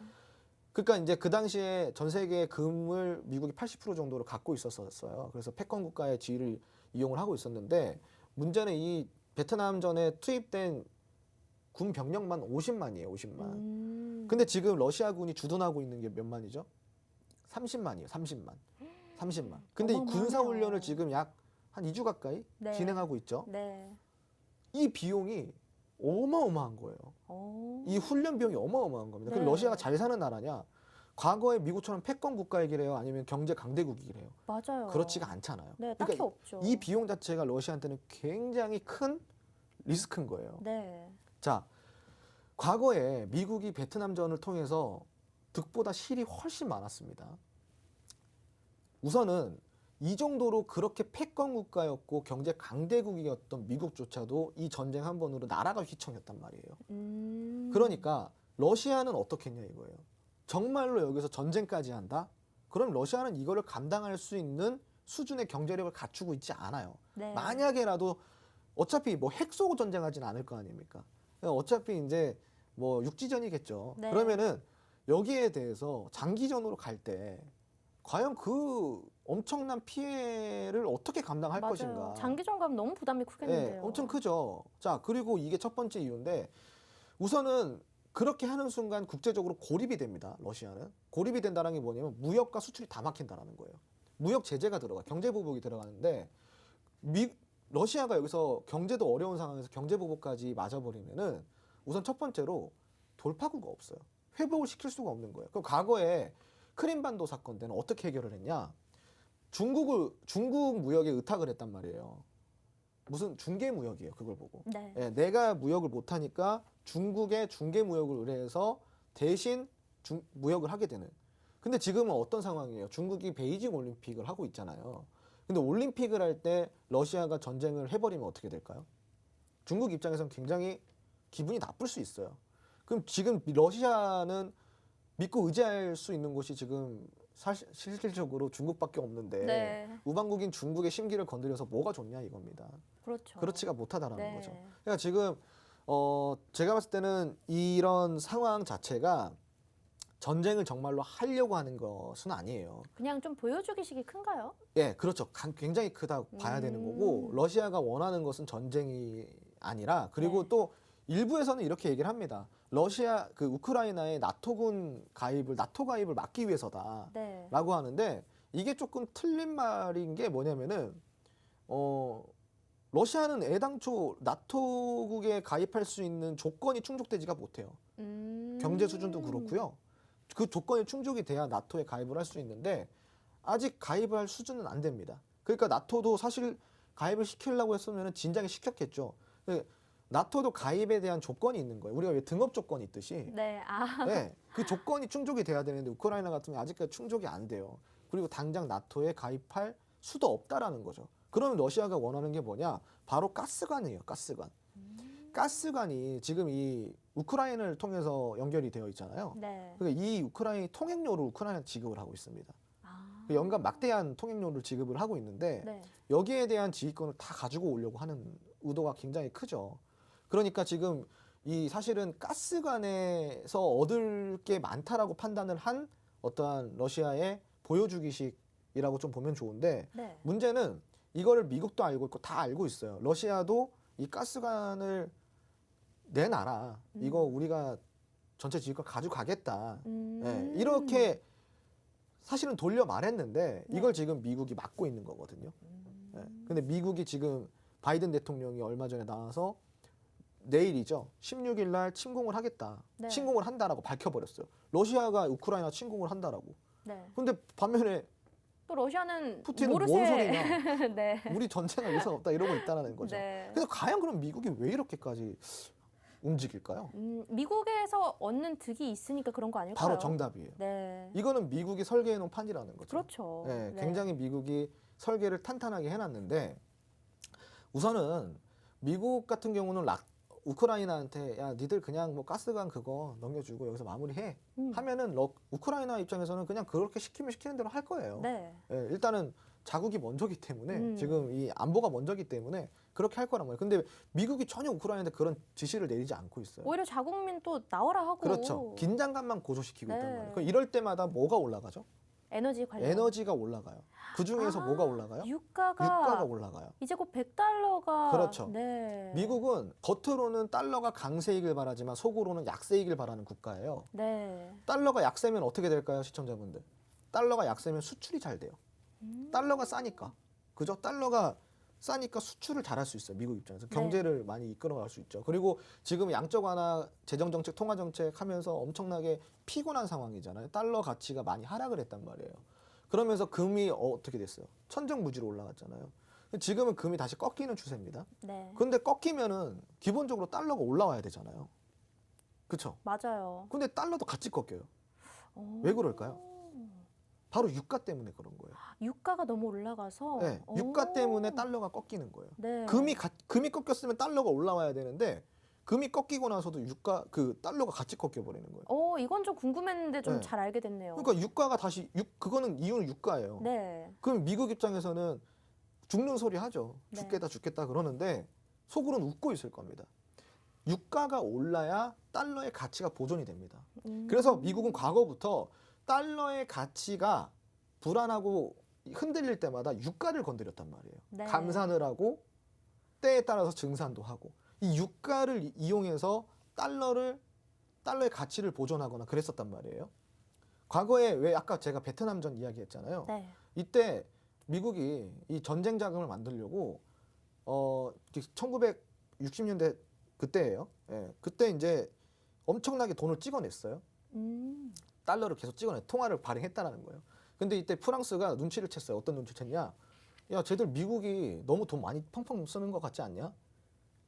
그러니까 이제 그 당시에 전 세계의 금을 미국이 80% 정도로 갖고 있었어요. 그래서 패권 국가의 지위를 이용을 하고 있었는데 문제는 이 베트남전에 투입된 군 병력만 50만이에요. 50만. 근데 지금 러시아군이 주둔하고 있는 게 몇 만이죠? 30만이에요. 30만. 30만. 근데 이
어마어마하네요.
군사 훈련을 지금 약 한 2주 가까이
네.
진행하고 있죠.
네.
이 비용이 어마어마한 거예요.
오.
이 훈련 비용이 어마어마한 겁니다.
네.
그럼 러시아가 잘 사는 나라냐? 과거에 미국처럼 패권 국가이기래요? 아니면 경제 강대국이래요?
맞아요.
그렇지가 않잖아요.
네, 딱히
그러니까
없죠.
이 비용 자체가 러시아한테는 굉장히 큰 리스크인 거예요.
네.
자, 과거에 미국이 베트남전을 통해서 득보다 실이 훨씬 많았습니다. 우선은 이 정도로 그렇게 패권 국가였고 경제 강대국이었던 미국조차도 이 전쟁 한 번으로 나라가 휘청였단 말이에요. 그러니까 러시아는 어떻게 했냐 이거예요. 정말로 여기서 전쟁까지 한다? 그럼 러시아는 이거를 감당할 수 있는 수준의 경제력을 갖추고 있지 않아요.
네.
만약에라도 어차피 뭐 핵 쏘고 전쟁하진 않을 거 아닙니까? 어차피 이제 뭐 육지전이겠죠.
네.
그러면은 여기에 대해서 장기전으로 갈 때 과연 그 엄청난 피해를 어떻게 감당할
맞아요.
것인가?
장기전 가면 너무 부담이 크겠는데요.
네, 엄청 크죠. 자, 그리고 이게 첫 번째 이유인데 우선은 그렇게 하는 순간 국제적으로 고립이 됩니다. 러시아는. 고립이 된다는 게 뭐냐면 무역과 수출이 다 막힌다는 거예요. 무역 제재가 들어가, 경제 보복이 들어가는데 러시아가 여기서 경제도 어려운 상황에서 경제 보복까지 맞아버리면은 우선 첫 번째로 돌파구가 없어요. 회복을 시킬 수가 없는 거예요. 그럼 과거에 크림반도 사건 때는 어떻게 해결을 했냐? 중국 무역에 의탁을 했단 말이에요. 무슨 중개 무역이에요. 그걸 보고.
네.
예, 내가 무역을 못하니까 중국에 중개 무역을 의뢰해서 대신 무역을 하게 되는. 근데 지금은 어떤 상황이에요? 중국이 베이징 올림픽을 하고 있잖아요. 근데 올림픽을 할 때 러시아가 전쟁을 해버리면 어떻게 될까요? 중국 입장에서는 굉장히 기분이 나쁠 수 있어요. 그럼 지금 러시아는 믿고 의지할 수 있는 곳이 지금 사실 실질적으로 중국밖에 없는데
네.
우방국인 중국의 심기를 건드려서 뭐가 좋냐 이겁니다.
그렇죠.
그렇지가 못하다라는
네.
거죠. 그러니까 지금 제가 봤을 때는 이런 상황 자체가 전쟁을 정말로 하려고 하는 것은 아니에요.
그냥 좀 보여주기식이 큰가요?
예, 그렇죠. 굉장히 크다고 봐야 되는 거고 러시아가 원하는 것은 전쟁이 아니라 그리고
네.
또 일부에서는 이렇게 얘기를 합니다. 러시아 그 우크라이나의 나토군 가입을 나토 가입을 막기 위해서다라고
네.
하는데 이게 조금 틀린 말인 게 뭐냐면은 러시아는 애당초 나토국에 가입할 수 있는 조건이 충족되지가 못해요. 경제 수준도 그렇고요. 그 조건이 충족이 돼야 나토에 가입을 할 수 있는데 아직 가입을 할 수준은 안 됩니다. 그러니까 나토도 사실 가입을 시키려고 했으면 진작에 시켰겠죠. 나토도 가입에 대한 조건이 있는 거예요. 우리가 왜 등업 조건이 있듯이
네.
네, 그 조건이 충족이 돼야 되는데 우크라이나 같은 경우 아직까지 충족이 안 돼요. 그리고 당장 나토에 가입할 수도 없다라는 거죠. 그러면 러시아가 원하는 게 뭐냐? 바로 가스관이에요. 가스관. 가스관이 지금 이 우크라이나를 통해서 연결이 되어 있잖아요.
네.
그러니까 이 우크라이나 통행료를 우크라이나 지급을 하고 있습니다.
아.
연간 막대한 통행료를 지급을 하고 있는데
네.
여기에 대한 지휘권을 다 가지고 오려고 하는 의도가 굉장히 크죠. 그러니까 지금 이 사실은 가스관에서 얻을 게 많다라고 판단을 한 어떠한 러시아의 보여주기식이라고 좀 보면 좋은데
네.
문제는 이거를 미국도 알고 있고 다 알고 있어요. 러시아도 이 가스관을 내놔라. 이거 우리가 전체 지휘권 가지고 가겠다. 예, 이렇게 사실은 돌려 말했는데
네.
이걸 지금 미국이 막고 있는 거거든요. 예, 근데 미국이 지금 바이든 대통령이 얼마 전에 나와서 내일이죠. 16일 날 침공을 하겠다.
네.
침공을 한다라고 밝혀버렸어요. 러시아가 우크라이나 침공을 한다라고.
네.
근데 반면에
또 러시아는
푸틴은
모르세.
뭔 소리냐.
네.
우리 전쟁할 의사가 없다 이러고 있다는 거죠.
네.
그래서 과연 그럼 미국이 왜 이렇게까지 움직일까요?
미국에서 얻는 득이 있으니까 그런 거 아닐까요?
바로 정답이에요.
네.
이거는 미국이 설계해 놓은 판이라는 거죠.
그렇죠.
네,
네.
굉장히 미국이 설계를 탄탄하게 해놨는데 우선은 미국 같은 경우는 우크라이나한테 야 니들 그냥 뭐 가스관 그거 넘겨주고 여기서 마무리해 하면은 우크라이나 입장에서는 그냥 그렇게 시키면 시키는 대로 할 거예요.
네.
예, 일단은 자국이 먼저기 때문에
음.
지금 이 안보가 먼저기 때문에 그렇게 할 거란 말이에요. 근데 미국이 전혀 우크라이나한테 그런 지시를 내리지 않고 있어요.
오히려 자국민 또 나와라 하고.
그렇죠. 긴장감만 고조시키고
네.
있단 말이에요. 그럼 이럴 때마다 뭐가 올라가죠?
에너지 관련.
에너지가 올라가요. 그 중에서 뭐가 올라가요?
유가가
유가가 올라가요.
이제 곧 100달러가.
그렇죠.
네.
미국은 겉으로는 달러가 강세이길 바라지만 속으로는 약세이길 바라는 국가예요.
네.
달러가 약세면 어떻게 될까요, 시청자분들? 달러가 약세면 수출이 잘 돼요. 달러가 싸니까. 그죠? 달러가 싸니까 수출을 잘할 수 있어요. 미국 입장에서.
네.
경제를 많이 이끌어갈 수 있죠. 그리고 지금 양적 완화, 재정정책, 통화정책 하면서 엄청나게 피곤한 상황이잖아요. 달러 가치가 많이 하락을 했단 말이에요. 그러면서 금이 어떻게 됐어요? 천정무지로 올라갔잖아요. 지금은 금이 다시 꺾이는 추세입니다.
네.
근데 꺾이면은 기본적으로 달러가 올라와야 되잖아요. 그렇죠?
맞아요.
근데 달러도 같이 꺾여요.
오.
왜 그럴까요? 바로 유가 때문에 그런 거예요.
유가가 너무 올라가서.
네,
오.
유가 때문에 달러가 꺾이는 거예요.
네.
금이 꺾였으면 달러가 올라와야 되는데 금이 꺾이고 나서도 그 달러가 같이 꺾여 버리는 거예요.
이건 좀 궁금했는데 좀
네.
잘 알게 됐네요.
그러니까 유가가 다시 그거는 이유는 유가예요.
네.
그럼 미국 입장에서는 죽는 소리 하죠.
네.
죽겠다 그러는데 속으로는 웃고 있을 겁니다. 유가가 올라야 달러의 가치가 보존이 됩니다. 그래서 미국은 과거부터 달러의 가치가 불안하고 흔들릴 때마다 유가를 건드렸단 말이에요.
네.
감산을 하고 때에 따라서 증산도 하고 이 유가를 이용해서 달러의 가치를 보존하거나 그랬었단 말이에요. 과거에 왜 아까 제가 베트남전 이야기했잖아요.
네.
이때 미국이 이 전쟁 자금을 만들려고 1960년대 그때예요. 예, 그때 이제 엄청나게 돈을 찍어냈어요. 달러를 계속 찍어내 통화를 발행했다라는 거예요. 근데 이때 프랑스가 눈치를 챘어요. 어떤 눈치를 챘냐? 야, 쟤들 미국이 너무 돈 많이 펑펑 쓰는 것 같지 않냐?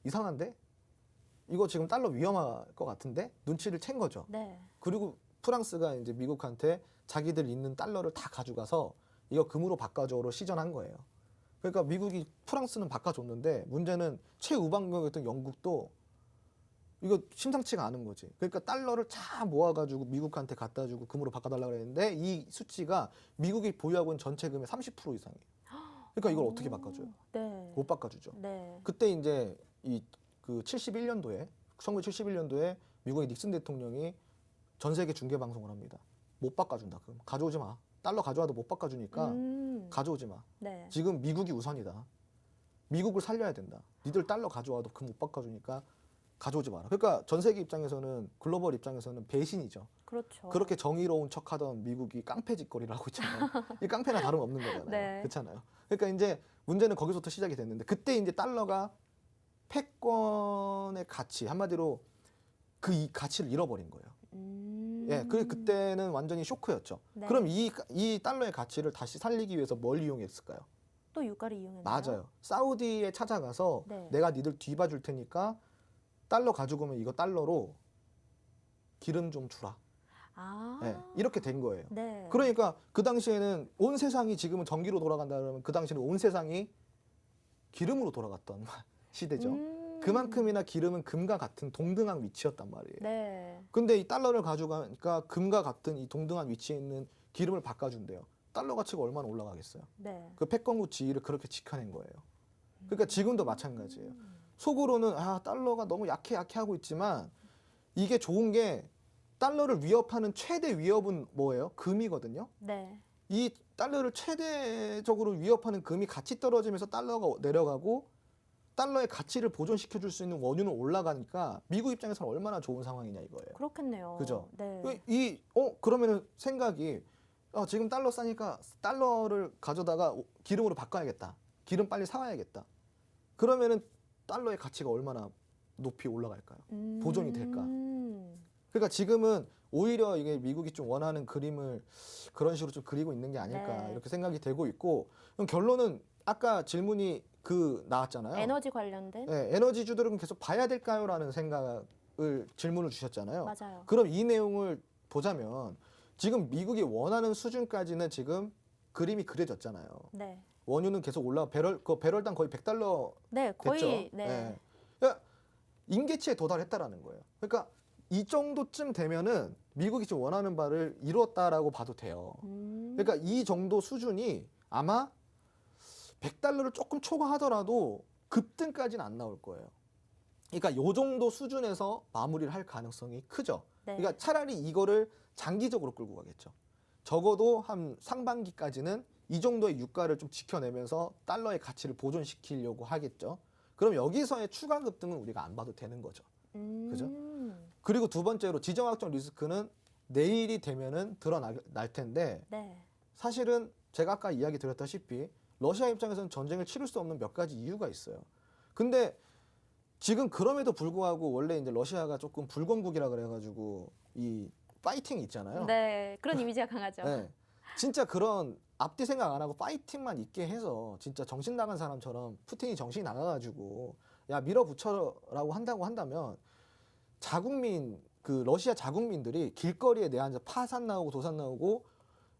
이상한데? 이거 지금 달러 위험할 것 같은데? 눈치를 챈 거죠.
네.
그리고 프랑스가 이제 미국한테 자기들 있는 달러를 다 가져가서 이거 금으로 바꿔줘로 시전한 거예요. 그러니까 미국이 프랑스는 바꿔줬는데 문제는 최우방국이었던 영국도 이거 심상치가 않은 거지. 그러니까 달러를 다 모아가지고 미국한테 갖다 주고 금으로 바꿔달라고 그랬는데 이 수치가 미국이 보유하고 있는 전체 금의 30% 이상이에요. 그러니까 이걸 어떻게 바꿔줘요?
네.
못 바꿔주죠.
네.
그때 이제 그 71년도에 1971년도에 미국의 닉슨 대통령이 전 세계 중계 방송을 합니다. 못 바꿔준다. 그럼 가져오지 마. 달러 가져와도 못 바꿔주니까 가져오지 마.
네.
지금 미국이 우선이다. 미국을 살려야 된다. 니들 달러 가져와도 금 못 바꿔주니까 가져오지 마라. 그러니까 전 세계 입장에서는 글로벌 입장에서는 배신이죠.
그렇죠.
그렇게 정의로운 척하던 미국이 깡패 짓거리를 하고 있잖아요. 이 깡패나 다름없는 거잖아요.
네.
그렇잖아요. 그러니까 이제 문제는 거기서부터 시작이 됐는데 그때 이제 달러가 패권의 가치 한마디로 그 이 가치를 잃어버린 거예요. 예, 그때는 완전히 쇼크였죠.
네.
그럼 이 달러의 가치를 다시 살리기 위해서 뭘 이용했을까요?
또 유가를 이용했나요?
맞아요. 사우디에 찾아가서
네.
내가 니들 뒤봐줄 테니까 달러 가지고 오면 이거 달러로 기름 좀 주라.
아.
예, 이렇게 된 거예요.
네.
그러니까 그 당시에는 온 세상이 지금은 전기로 돌아간다 그러면 그 당시에는 온 세상이 기름으로 돌아갔던 시대죠. 그만큼이나 기름은 금과 같은 동등한 위치였단 말이에요.
네.
근데 이 달러를 가져가니까 금과 같은 이 동등한 위치에 있는 기름을 바꿔준대요. 달러 가치가 얼마나 올라가겠어요.
네.
그 패권국 지위를 그렇게 지켜낸 거예요. 그러니까 지금도 마찬가지예요. 속으로는 달러가 너무 약해 하고 있지만 이게 좋은 게 달러를 위협하는 최대 위협은 뭐예요? 금이거든요.
네.
이 달러를 최대적으로 위협하는 금이 같이 떨어지면서 달러가 내려가고 달러의 가치를 보존시켜 줄 수 있는 원유는 올라가니까 미국 입장에서는 얼마나 좋은 상황이냐 이거예요.
그렇겠네요.
그죠?
네.
그러면은 생각이 지금 달러 싸니까 달러를 가져다가 기름으로 바꿔야겠다. 기름 빨리 사와야겠다. 그러면은 달러의 가치가 얼마나 높이 올라갈까요? 보존이 될까? 그러니까 지금은 오히려 이게 미국이 좀 원하는 그림을 그런 식으로 좀 그리고 있는 게 아닐까
네.
이렇게 생각이 되고 있고 그럼 결론은 아까 질문이 나왔잖아요.
에너지 관련된?
네, 에너지주들은 계속 봐야 될까요?라는 질문을 주셨잖아요.
맞아요.
그럼 이 내용을 보자면 지금 미국이 원하는 수준까지는 지금 그림이 그려졌잖아요.
네.
원유는 계속 배럴당 거의 $100
네, 거의
됐죠.
네.
그러니까 임계치에 도달했다라는 거예요. 그러니까 이 정도쯤 되면은 미국이 지금 원하는 바를 이루었다라고 봐도 돼요. 그러니까 이 정도 수준이 아마 $100를 조금 초과하더라도 급등까지는 안 나올 거예요. 그러니까 요 정도 수준에서 마무리를 할 가능성이 크죠.
네.
그러니까 차라리 이거를 장기적으로 끌고 가겠죠. 적어도 한 상반기까지는 이 정도의 유가를 좀 지켜내면서 달러의 가치를 보존시키려고 하겠죠. 그럼 여기서의 추가 급등은 우리가 안 봐도 되는 거죠. 그죠? 그리고 두 번째로 지정학적 리스크는 내일이 되면은 드러날 텐데
네.
사실은 제가 아까 이야기 드렸다시피 러시아 입장에서는 전쟁을 치를 수 없는 몇 가지 이유가 있어요. 근데 지금 그럼에도 불구하고 원래 이제 러시아가 조금 불건국이라 그래가지고 이 파이팅 있잖아요.
네. 그런 이미지가 강하죠.
네. 진짜 그런 앞뒤 생각 안 하고 파이팅만 있게 해서 진짜 정신 나간 사람처럼 푸틴이 정신이 나가가지고 야 밀어붙여라고 한다면 자국민 그 러시아 자국민들이 길거리에 내앉아 파산 나오고 도산 나오고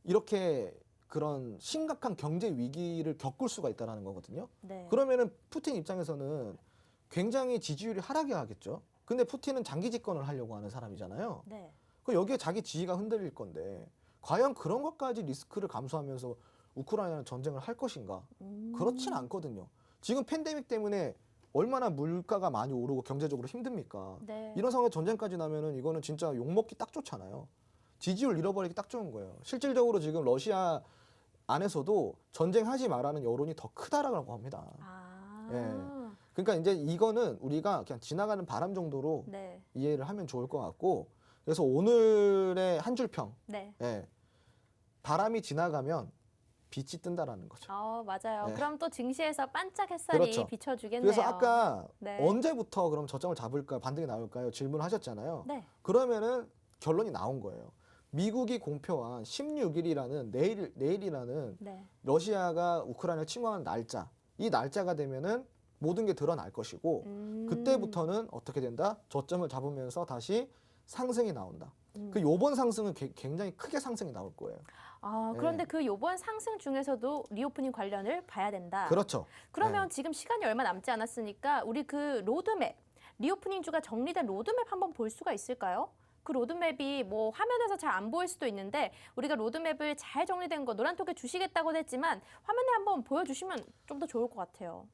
이렇게 그런 심각한 경제 위기를 겪을 수가 있다는 거거든요.
네.
그러면은 푸틴 입장에서는 굉장히 지지율이 하락이 하겠죠. 근데 푸틴은 장기 집권을 하려고 하는 사람이잖아요.
네.
그 여기에 자기 지위가 흔들릴 건데 과연 그런 것까지 리스크를 감수하면서 우크라이나는 전쟁을 할 것인가? 그렇진 않거든요. 지금 팬데믹 때문에 얼마나 물가가 많이 오르고 경제적으로 힘듭니까?
네.
이런 상황에 전쟁까지 나면은 이거는 진짜 욕먹기 딱 좋잖아요. 지지율 잃어버리기 딱 좋은 거예요. 실질적으로 지금 러시아 안에서도 전쟁하지 말라는 여론이 더 크다라고 합니다.
아.
예. 그러니까 이제 이거는 우리가 그냥 지나가는 바람 정도로
네.
이해를 하면 좋을 것 같고 그래서 오늘의 한 줄 평.
네.
예. 바람이 지나가면 빛이 뜬다라는 거죠.
맞아요.
네.
그럼 또 증시에서 반짝 햇살이
그렇죠.
비춰주겠네요.
그래서 아까
네.
언제부터 그럼 저점을 잡을까 반등이 나올까요? 질문하셨잖아요.
네.
그러면은 결론이 나온 거예요. 미국이 공표한 16일이라는 내일이라는
네.
러시아가 우크라이나를 침공하는 날짜. 이 날짜가 되면은 모든 게 드러날 것이고 그때부터는 어떻게 된다? 저점을 잡으면서 다시 상승이 나온다. 그 요번 상승은 굉장히 크게 상승이 나올 거예요.
그런데 그 요번 상승 중에서도 리오프닝 관련을 봐야 된다.
그렇죠.
그러면 지금 시간이 얼마 남지 않았으니까 우리 그 로드맵 리오프닝주가 정리된 로드맵 한번 볼 수가 있을까요? 그 로드맵이 뭐 화면에서 잘 안 보일 수도 있는데 우리가 로드맵을 잘 정리된 거 노란톡에 주시겠다고 했지만 화면에 한번 보여주시면 좀 더 좋을 것 같아요.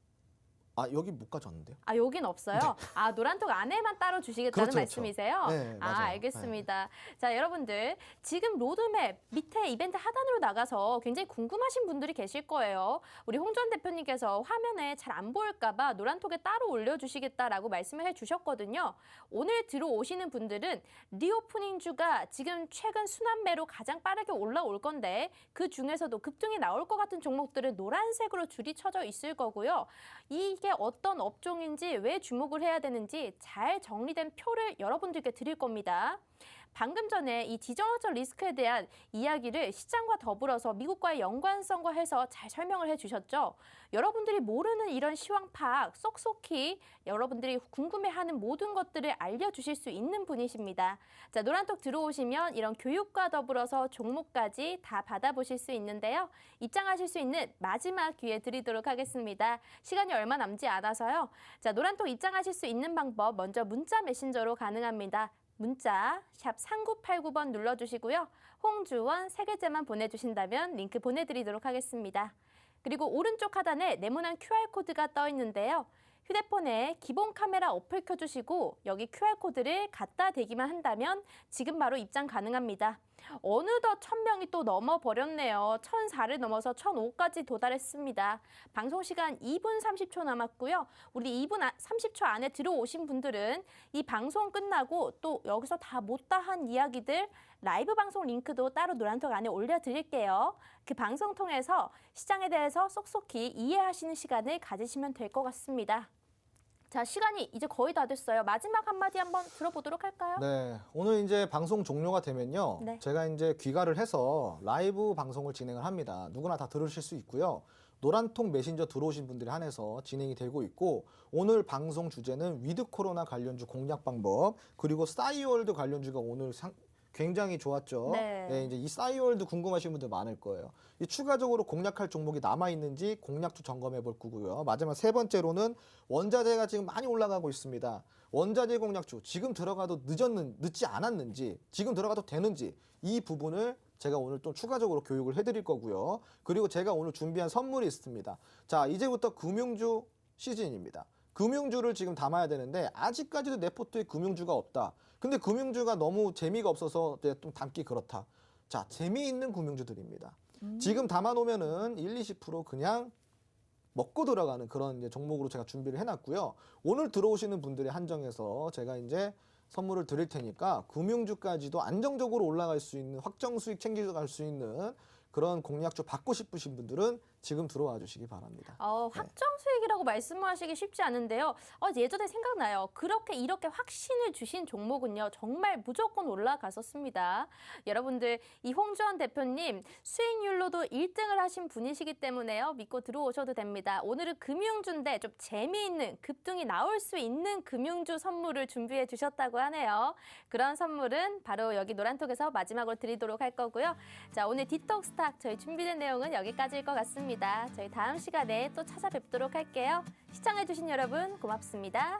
아, 여기 못 가져왔는데요?
아, 여긴 없어요? 아, 노란톡 안에만 따로 주시겠다는
그렇죠,
말씀이세요?
네,
아,
맞아요.
알겠습니다. 자, 여러분들 지금 로드맵 밑에 이벤트 하단으로 나가서 굉장히 궁금하신 분들이 계실 거예요. 우리 홍전 대표님께서 화면에 잘 안 보일까 봐 노란톡에 따로 올려주시겠다라고 말씀을 해주셨거든요. 오늘 들어오시는 분들은 리오프닝주가 지금 최근 순환매로 가장 빠르게 올라올 건데 그 중에서도 급등이 나올 것 같은 종목들은 노란색으로 줄이 쳐져 있을 거고요. 이게 어떤 업종인지 왜 주목을 해야 되는지 잘 정리된 표를 여러분들께 드릴 겁니다. 방금 전에 이 지정학적 리스크에 대한 이야기를 시장과 더불어서 미국과의 연관성과 해서 잘 설명을 해주셨죠. 여러분들이 모르는 이런 시황 파악 쏙쏙히 여러분들이 궁금해하는 모든 것들을 알려주실 수 있는 분이십니다. 자, 노란톡 들어오시면 이런 교육과 더불어서 종목까지 다 받아보실 수 있는데요. 입장하실 수 있는 마지막 기회 드리도록 하겠습니다. 시간이 얼마 남지 않아서요. 자, 노란톡 입장하실 수 있는 방법 먼저 문자 메신저로 가능합니다. 문자 샵 3989번 눌러주시고요. 홍주원 3글자만 보내주신다면 링크 보내드리도록 하겠습니다. 그리고 오른쪽 하단에 네모난 QR코드가 떠 있는데요. 휴대폰에 기본 카메라 어플 켜주시고 여기 QR코드를 갖다 대기만 한다면 지금 바로 입장 가능합니다. 어느덧 1000명이 또 넘어버렸네요. 1004를 넘어서 1005까지 도달했습니다. 방송 시간 2분 30초 남았고요. 우리 2분 30초 안에 들어오신 분들은 이 방송 끝나고 또 여기서 다 못다한 이야기들 라이브 방송 링크도 따로 노란톡 안에 올려드릴게요. 그 방송 통해서 시장에 대해서 쏙쏙히 이해하시는 시간을 가지시면 될 것 같습니다. 자, 시간이 이제 거의 다 됐어요. 마지막 한마디 한번 들어보도록 할까요?
네, 오늘 이제 방송 종료가 되면요.
네.
제가 이제 귀가를 해서 라이브 방송을 진행을 합니다. 누구나 다 들으실 수 있고요. 노란통 메신저 들어오신 분들에 한해서 진행이 되고 있고 오늘 방송 주제는 위드 코로나 관련주 공략 방법 그리고 싸이월드 관련주가 오늘 굉장히 좋았죠.
네.
네, 이제 이 싸이월드 궁금하신 분들 많을 거예요. 이 추가적으로 공략할 종목이 남아 있는지 공략도 점검해 볼 거고요. 마지막 세 번째로는 원자재가 지금 많이 올라가고 있습니다. 원자재 공략주 지금 들어가도 늦지 않았는지 지금 들어가도 되는지 이 부분을 제가 오늘 또 추가적으로 교육을 해드릴 거고요. 그리고 제가 오늘 준비한 선물이 있습니다. 자, 이제부터 금융주 시즌입니다. 금융주를 지금 담아야 되는데 아직까지도 내 포트에 금융주가 없다. 근데 금융주가 너무 재미가 없어서 좀 담기 그렇다. 자, 재미있는 금융주들입니다. 지금 담아놓으면은 1, 20% 그냥 먹고 들어가는 그런 이제 종목으로 제가 준비를 해놨고요. 오늘 들어오시는 분들에 한정해서 제가 이제 선물을 드릴 테니까 금융주까지도 안정적으로 올라갈 수 있는 확정 수익 챙겨갈 수 있는 그런 공략주 받고 싶으신 분들은 지금 들어와 주시기 바랍니다.
확정 수익이라고 말씀하시기 쉽지 않은데요. 예전에 생각나요. 이렇게 확신을 주신 종목은요. 정말 무조건 올라갔었습니다. 여러분들 이 홍주원 대표님 수익률로도 1등을 하신 분이시기 때문에요. 믿고 들어오셔도 됩니다. 오늘은 금융주인데 좀 재미있는 급등이 나올 수 있는 금융주 선물을 준비해 주셨다고 하네요. 그런 선물은 바로 여기 노란톡에서 마지막으로 드리도록 할 거고요. 자, 오늘 디톡스탁 저희 준비된 내용은 여기까지일 것 같습니다. 저희 다음 시간에 또 찾아뵙도록 할게요. 시청해주신 여러분 고맙습니다.